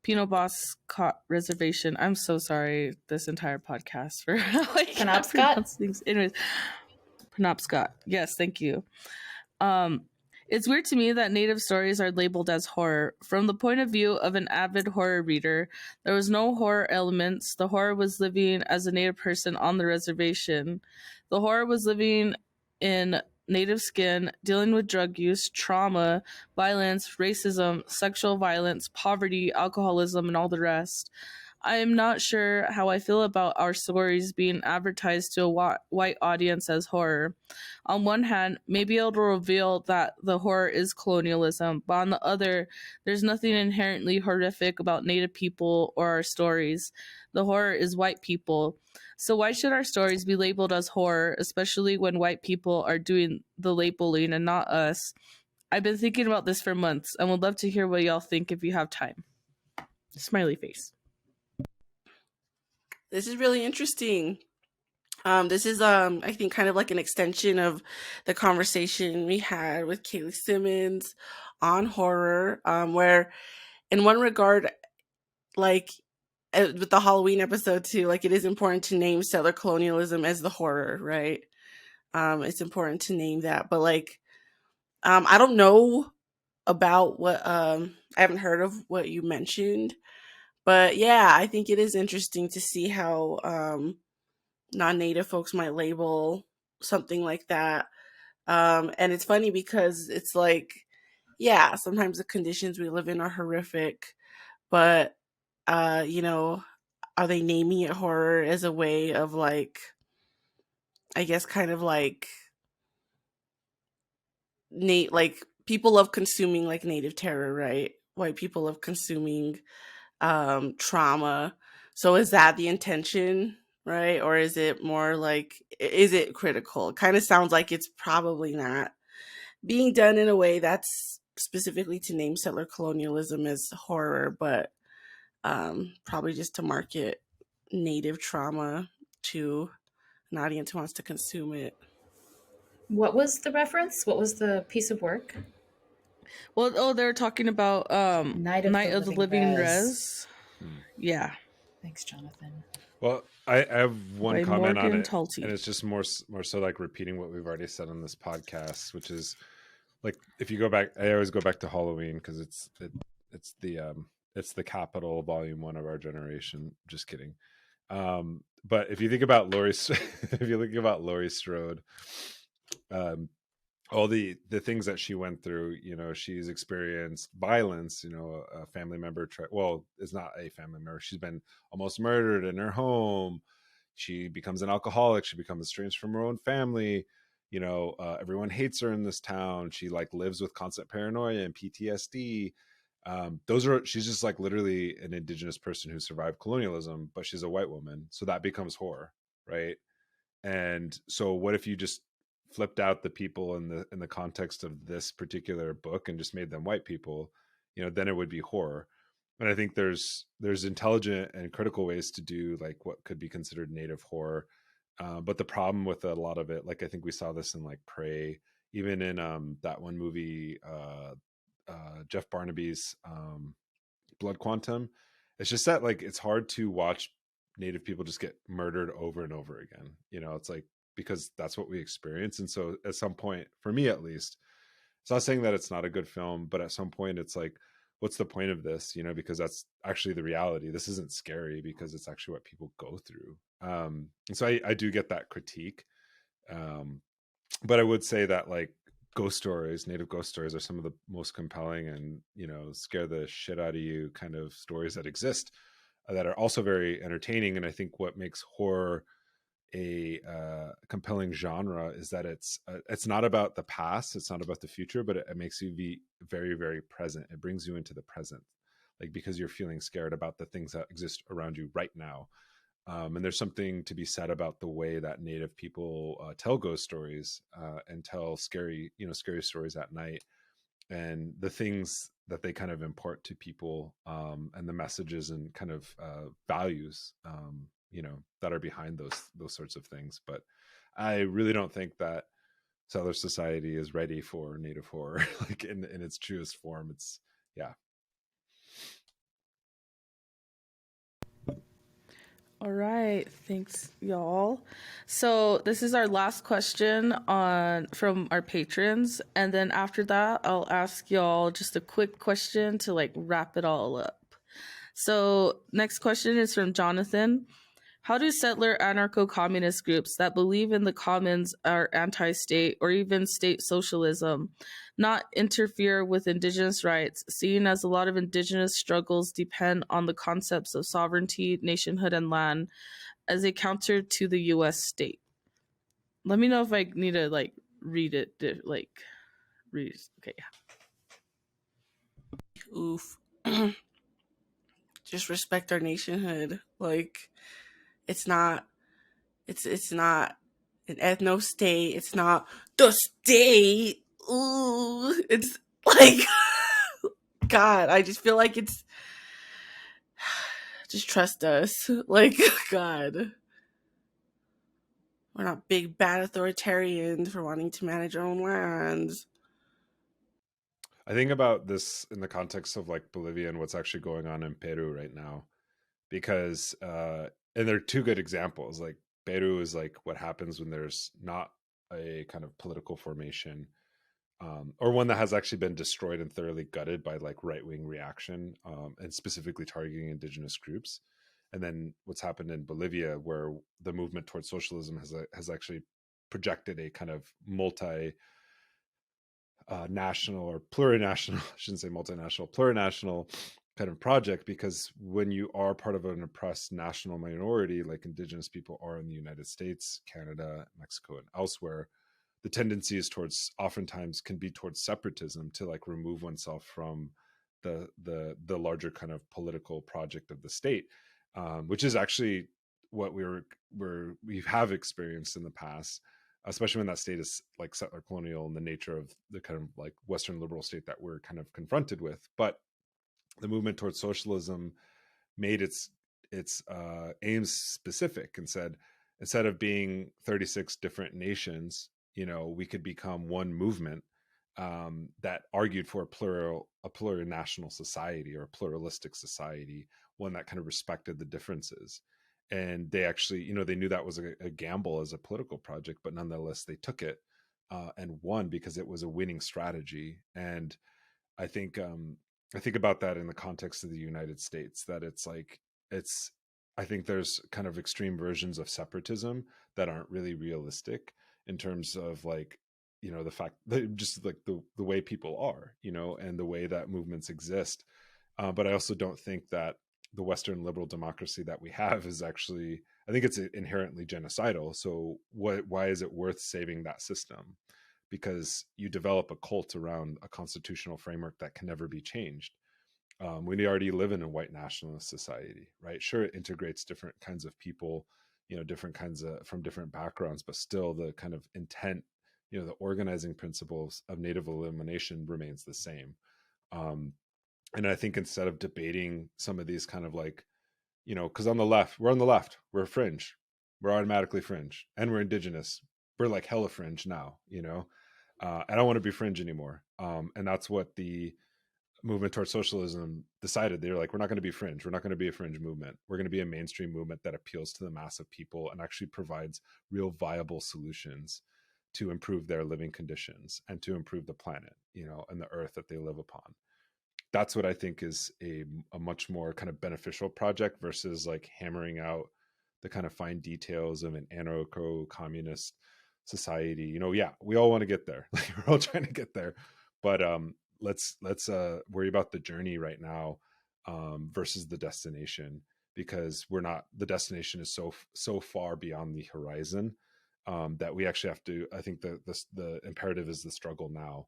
Pino Boscott Reservation. I'm so sorry this entire podcast for how I can't Penobscot? pronounce things. Anyways, Penobscot. Yes, thank you. It's weird to me that Native stories are labeled as horror. From the point of view of an avid horror reader, there was no horror elements. The horror was living as a Native person on the reservation. The horror was living in Native skin, dealing with drug use, trauma, violence, racism, sexual violence, poverty, alcoholism, and all the rest. I am not sure how I feel about our stories being advertised to a white audience as horror. On one hand, maybe it'll reveal that the horror is colonialism, but on the other, there's nothing inherently horrific about Native people or our stories. The horror is white people. So why should our stories be labeled as horror, especially when white people are doing the labeling and not us? I've been thinking about this for months and would love to hear what y'all think if you have time. Smiley face. This is really interesting. This is I think kind of like an extension of the conversation we had with Kaylee Simmons on horror, where in one regard, like with the Halloween episode too, like it is important to name settler colonialism as the horror, right? It's important to name that, but like I don't know about what I haven't heard of what you mentioned, but yeah, I think it is interesting to see how non-native folks might label something like that. And it's funny because it's like, yeah, sometimes the conditions we live in are horrific, but you know, are they naming it horror as a way of like, I guess kind of like like people love consuming like native terror, right? White people love consuming trauma. So is that the intention, right? Or is it more like, is it critical? It kind of sounds like it's probably not being done in a way that's specifically to name settler colonialism as horror, but probably just to market native trauma to an audience who wants to consume it. What was the reference? What was the piece of work? Well, they're talking about Night Night of the Living Res. Res. Yeah. Thanks, Jonathan. Well, I have one By comment on Morgan it, Talty. and it's just more so like repeating what we've already said on this podcast, which is like if you go back, I always go back to Halloween because it's the capital volume 1 of our generation. Just kidding. But if you think about Laurie, if you think about Laurie Strode, all the things that she went through, you know, she's experienced violence, you know, a family member is not a family member, she's been almost murdered in her home, she becomes an alcoholic, she becomes estranged from her own family, you know, everyone hates her in this town, she like lives with constant paranoia and PTSD. She's just like literally an indigenous person who survived colonialism, but she's a white woman, so that becomes horror, right? And so what if you just flipped out the people in the context of this particular book and just made them white people, you know, then it would be horror. And I think there's intelligent and critical ways to do like what could be considered native horror. But the problem with a lot of it, like I think we saw this in like Prey, even in that one movie, Jeff Barnaby's Blood Quantum, it's just that like it's hard to watch native people just get murdered over and over again. You know, it's like, because that's what we experience. And so at some point, for me at least, it's not saying that it's not a good film, but at some point it's like, what's the point of this? You know, because that's actually the reality. This isn't scary because it's actually what people go through. And so I do get that critique. But I would say that like native ghost stories are some of the most compelling and, you know, scare the shit out of you kind of stories that exist, that are also very entertaining. And I think what makes horror a compelling genre is that it's not about the past, it's not about the future, but it makes you be very, very present. It brings you into the present, like because you're feeling scared about the things that exist around you right now. And there's something to be said about the way that native people tell ghost stories and tell scary stories at night, and the things that they kind of impart to people, and the messages and kind of values, you know, that are behind those sorts of things. But I really don't think that settler society is ready for native horror, like in its truest form. It's, yeah. All right, thanks y'all. So this is our last question from our patrons, and then after that I'll ask y'all just a quick question to like wrap it all up. So next question is from Jonathan. How do settler anarcho-communist groups that believe in the commons are anti-state or even state socialism not interfere with indigenous rights, seeing as a lot of indigenous struggles depend on the concepts of sovereignty, nationhood, and land as a counter to the U.S. state? Let me know if I need to like read it. Read. Okay, yeah. Oof. Just respect our nationhood. Like, it's not an ethno state. It's not the state. Ooh, it's like God. I just feel like it's just trust us. Like God, we're not big bad authoritarians for wanting to manage our own lands. I think about this in the context of like Bolivia and what's actually going on in Peru right now, because and there are two good examples. Like Peru is like what happens when there's not a kind of political formation, or one that has actually been destroyed and thoroughly gutted by like right-wing reaction, and specifically targeting indigenous groups. And then what's happened in Bolivia, where the movement towards socialism has actually projected a kind of multi national or plurinational, I shouldn't say multinational, plurinational kind of project, because when you are part of an oppressed national minority like indigenous people are in the United States, Canada, Mexico, and elsewhere, the tendency is towards, oftentimes can be towards separatism, to like remove oneself from the larger kind of political project of the state, which is actually what we have experienced in the past, especially when that state is like settler colonial in the nature of the kind of like Western liberal state that we're kind of confronted with. But the movement towards socialism made its aims specific and said, instead of being 36 different nations, we could become one movement, that argued for a plurinational society or a pluralistic society, one that kind of respected the differences. And they actually, they knew that was a gamble as a political project, but nonetheless they took it, and won, because it was a winning strategy. And I think I think about that in the context of the United States, that it's I think there's kind of extreme versions of separatism that aren't really realistic in terms of like, the fact that just like the way people are, and the way that movements exist. But I also don't think that the Western liberal democracy that we have is actually, I think it's inherently genocidal. So why is it worth saving that system? Because you develop a cult around a constitutional framework that can never be changed. We already live in a white nationalist society, right? Sure, it integrates different kinds of people, different kinds of, from different backgrounds, but still the kind of intent, the organizing principles of native elimination remains the same. And I think instead of debating some of these kind of like, because on the left, we're fringe, we're automatically fringe, and we're indigenous, we're like hella fringe now, I don't want to be fringe anymore. And that's what the movement towards socialism decided. They were like, we're not going to be fringe. We're not going to be a fringe movement. We're going to be a mainstream movement that appeals to the mass of people and actually provides real viable solutions to improve their living conditions and to improve the planet, and the earth that they live upon. That's what I think is a much more kind of beneficial project versus like hammering out the kind of fine details of an anarcho-communist society. Yeah, we all want to get there. Like, we're all trying to get there, but let's worry about the journey right now, versus the destination, because the destination is so far beyond the horizon, that we actually have to, I think the imperative is the struggle now.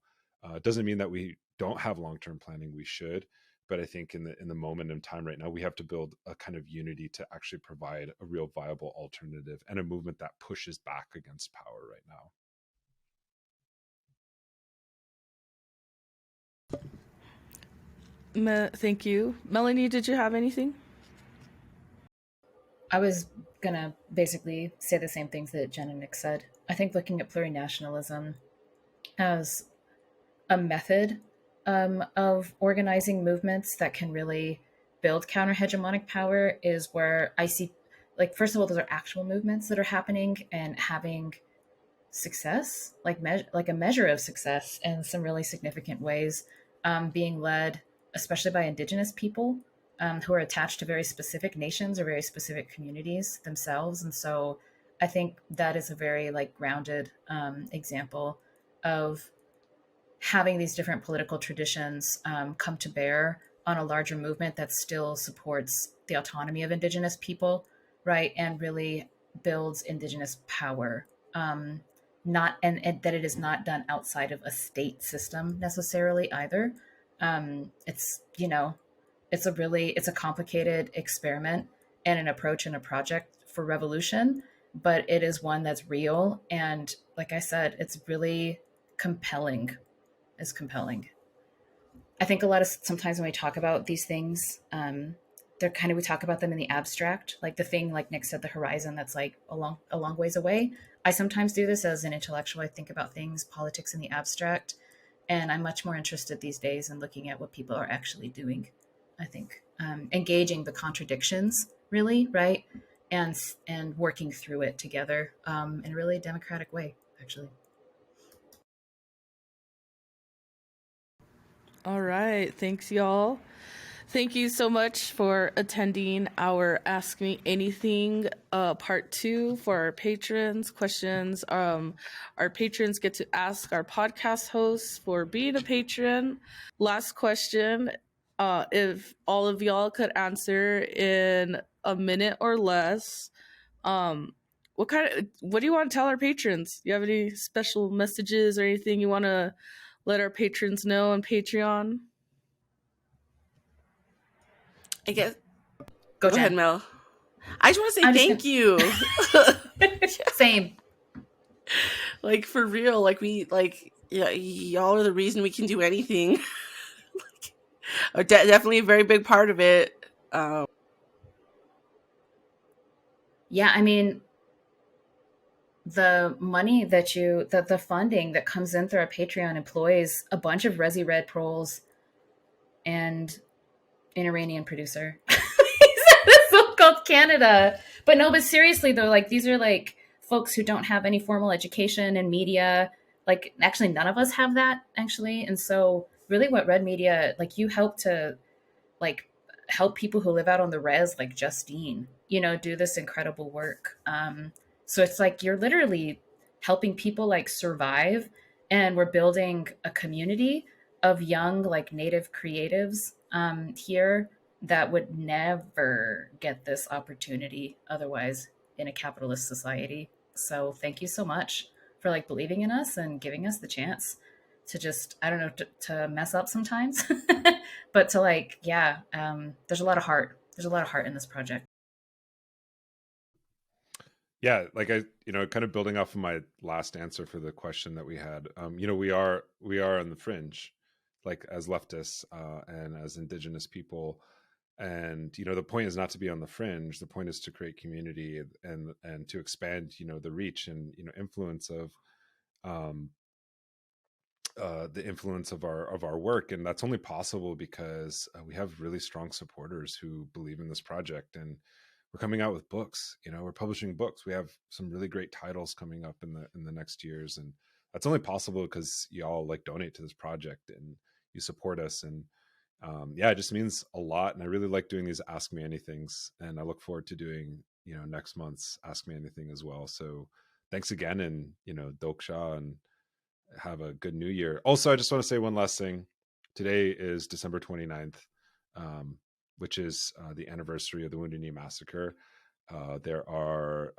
It doesn't mean that we don't have long-term planning. We should, but I think in the moment in time right now, we have to build a kind of unity to actually provide a real viable alternative and a movement that pushes back against power right now. Thank you. Melanie, did you have anything? I was gonna basically say the same things that Jen and Nick said. I think looking at plurinationalism as a method of organizing movements that can really build counter-hegemonic power is where I see like, first of all, those are actual movements that are happening and having success, like a measure of success in some really significant ways, being led especially by indigenous people, who are attached to very specific nations or very specific communities themselves. And so I think that is a very like grounded example of having these different political traditions come to bear on a larger movement that still supports the autonomy of indigenous people, right, and really builds indigenous power. Not and that it is not done outside of a state system necessarily either. It's, you know, it's a complicated experiment and an approach and a project for revolution, but it is one that's real, and like I said, it's really compelling. Is compelling. I think a lot of sometimes when we talk about these things, they're kind of, we talk about them in the abstract, like the thing, like Nick said, the horizon that's like a long ways away. I sometimes do this as an intellectual. I think about things, politics in the abstract, and I'm much more interested these days in looking at what people are actually doing. I think engaging the contradictions, really, right, and working through it together in a really democratic way, actually. All right. Thanks, y'all. Thank you so much for attending our Ask Me Anything part 2 for our patrons. Questions our patrons get to ask our podcast hosts for being a patron. Last question, if all of y'all could answer in a minute or less, what do you want to tell our patrons? Do you have any special messages or anything you want to let our patrons know on Patreon? I guess. Go, Go ahead, Jen. Mel. I just want to say thank you. Same. Like, for real. Like, yeah, y'all are the reason we can do anything. Like, definitely a very big part of it. Yeah, I mean, the money that the funding that comes in through our Patreon employs a bunch of Resi Red Proles and an Iranian producer. This one called Canada. But no, but seriously though, like, these are like folks who don't have any formal education in media. Like, actually none of us have that, actually. And so really what Red Media, like, you help to like help people who live out on the res, like Justine, you know, do this incredible work. So it's like you're literally helping people like survive, and we're building a community of young like native creatives here that would never get this opportunity otherwise in a capitalist society. So thank you so much for like believing in us and giving us the chance to just, I don't know, to mess up sometimes, but to like, yeah, there's a lot of heart. There's a lot of heart in this project. Yeah, like kind of building off of my last answer for the question that we had. We are on the fringe, like as leftists and as indigenous people, and the point is not to be on the fringe. The point is to create community and to expand the reach and influence of the influence of our work, and that's only possible because we have really strong supporters who believe in this project, and we're coming out with books. We're publishing books. We have some really great titles coming up in the next years, and that's only possible because y'all like donate to this project and you support us. And it just means a lot. And I really like doing these Ask Me Anythings, and I look forward to doing next month's Ask Me Anything as well. So thanks again, and Doksha, and have a good new year. Also, I just want to say one last thing. Today is December 29th, which is the anniversary of the Wounded Knee Massacre. There are,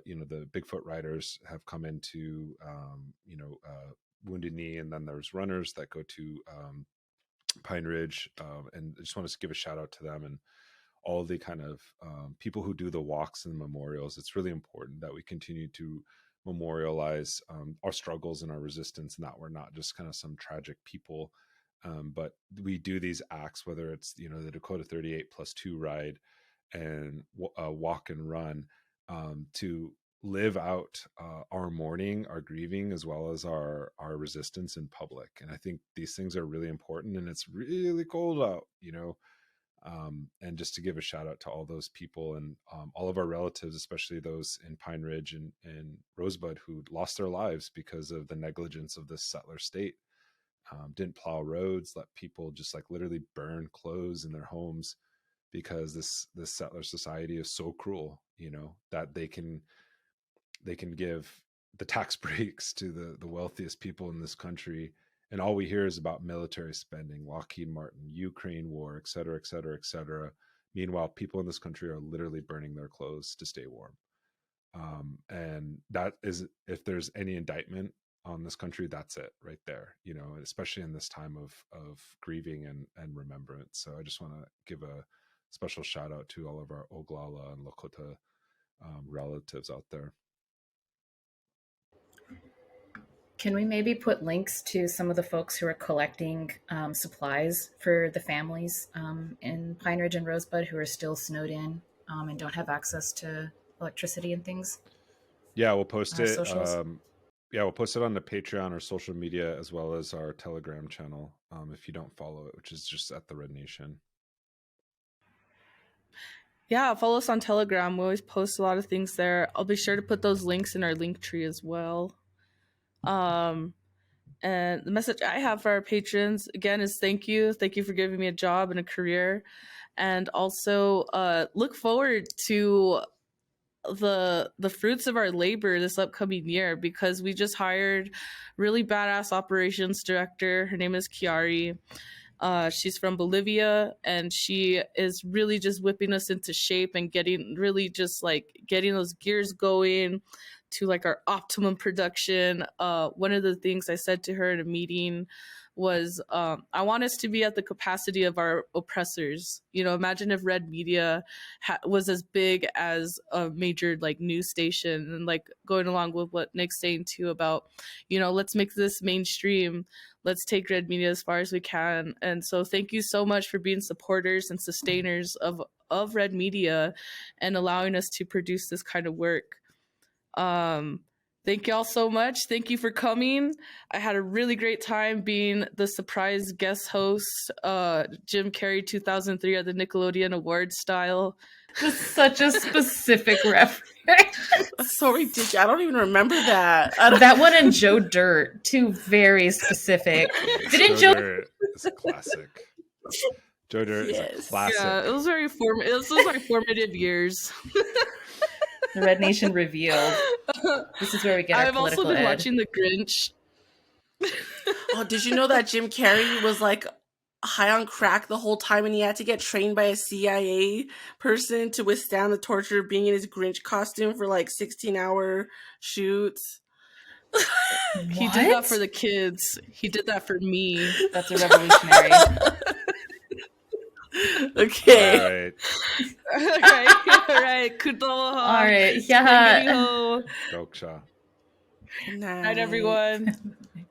the Bigfoot riders have come into, Wounded Knee, and then there's runners that go to Pine Ridge. And I just want to give a shout out to them and all the kind of people who do the walks and the memorials. It's really important that we continue to memorialize our struggles and our resistance, and that we're not just kind of some tragic people, but we do these acts, whether it's the Dakota 38+2 ride and walk and run, to live out our mourning, our grieving, as well as our resistance in public. And I think these things are really important, and it's really cold out, And just to give a shout out to all those people and all of our relatives, especially those in Pine Ridge and Rosebud who lost their lives because of the negligence of this settler state. Didn't plow roads, let people just like literally burn clothes in their homes because this settler society is so cruel, you know, that they can give the tax breaks to the wealthiest people in this country. And all we hear is about military spending, Lockheed Martin, Ukraine war, et cetera, et cetera, et cetera. Meanwhile, people in this country are literally burning their clothes to stay warm. And that is, if there's any indictment on this country, that's it right there, you know, and especially in this time of grieving and remembrance. So I just want to give a special shout out to all of our Oglala and Lakota relatives out there. Can we maybe put links to some of the folks who are collecting supplies for the families in Pine Ridge and Rosebud who are still snowed in and don't have access to electricity and things? Yeah, we'll post it. We'll post it on the Patreon or social media as well as our Telegram channel if you don't follow it, which is just at the Red Nation. Yeah, follow us on Telegram. We always post a lot of things there. I'll be sure to put those links in our link tree as well. And the message I have for our patrons again is thank you for giving me a job and a career, and also look forward to the fruits of our labor this upcoming year, because we just hired really badass operations director. Her name is Kiari. She's from Bolivia, and she is really just whipping us into shape and getting those gears going to like our optimum production. One of the things I said to her in a meeting was, I want us to be at the capacity of our oppressors. You know, imagine if Red Media was as big as a major like news station, and like going along with what Nick's saying too about, you know, let's make this mainstream. Let's take Red Media as far as we can. And so thank you so much for being supporters and sustainers of Red Media and allowing us to produce this kind of work. Thank y'all so much. Thank you for coming. I had a really great time being the surprise guest host, Jim Carrey 2003 at the Nickelodeon Awards style. Just such a specific reference. So ridiculous. I don't even remember that. That one and Joe Dirt, two very specific. Didn't Joe Dirt is a classic. Joe Dirt is a classic. Yeah, it was very This was my formative years. The Red Nation revealed. This is where we get our political also been ed. watching The Grinch. Oh, did you know that Jim Carrey was like high on crack the whole time, and he had to get trained by a CIA person to withstand the torture of being in his Grinch costume for like 16-hour shoots? He did that for the kids. He did that for me. That's a revolutionary. Okay. All right. All right. Kutoha. All right. Yeah. Doksha. Good night. Night, everyone.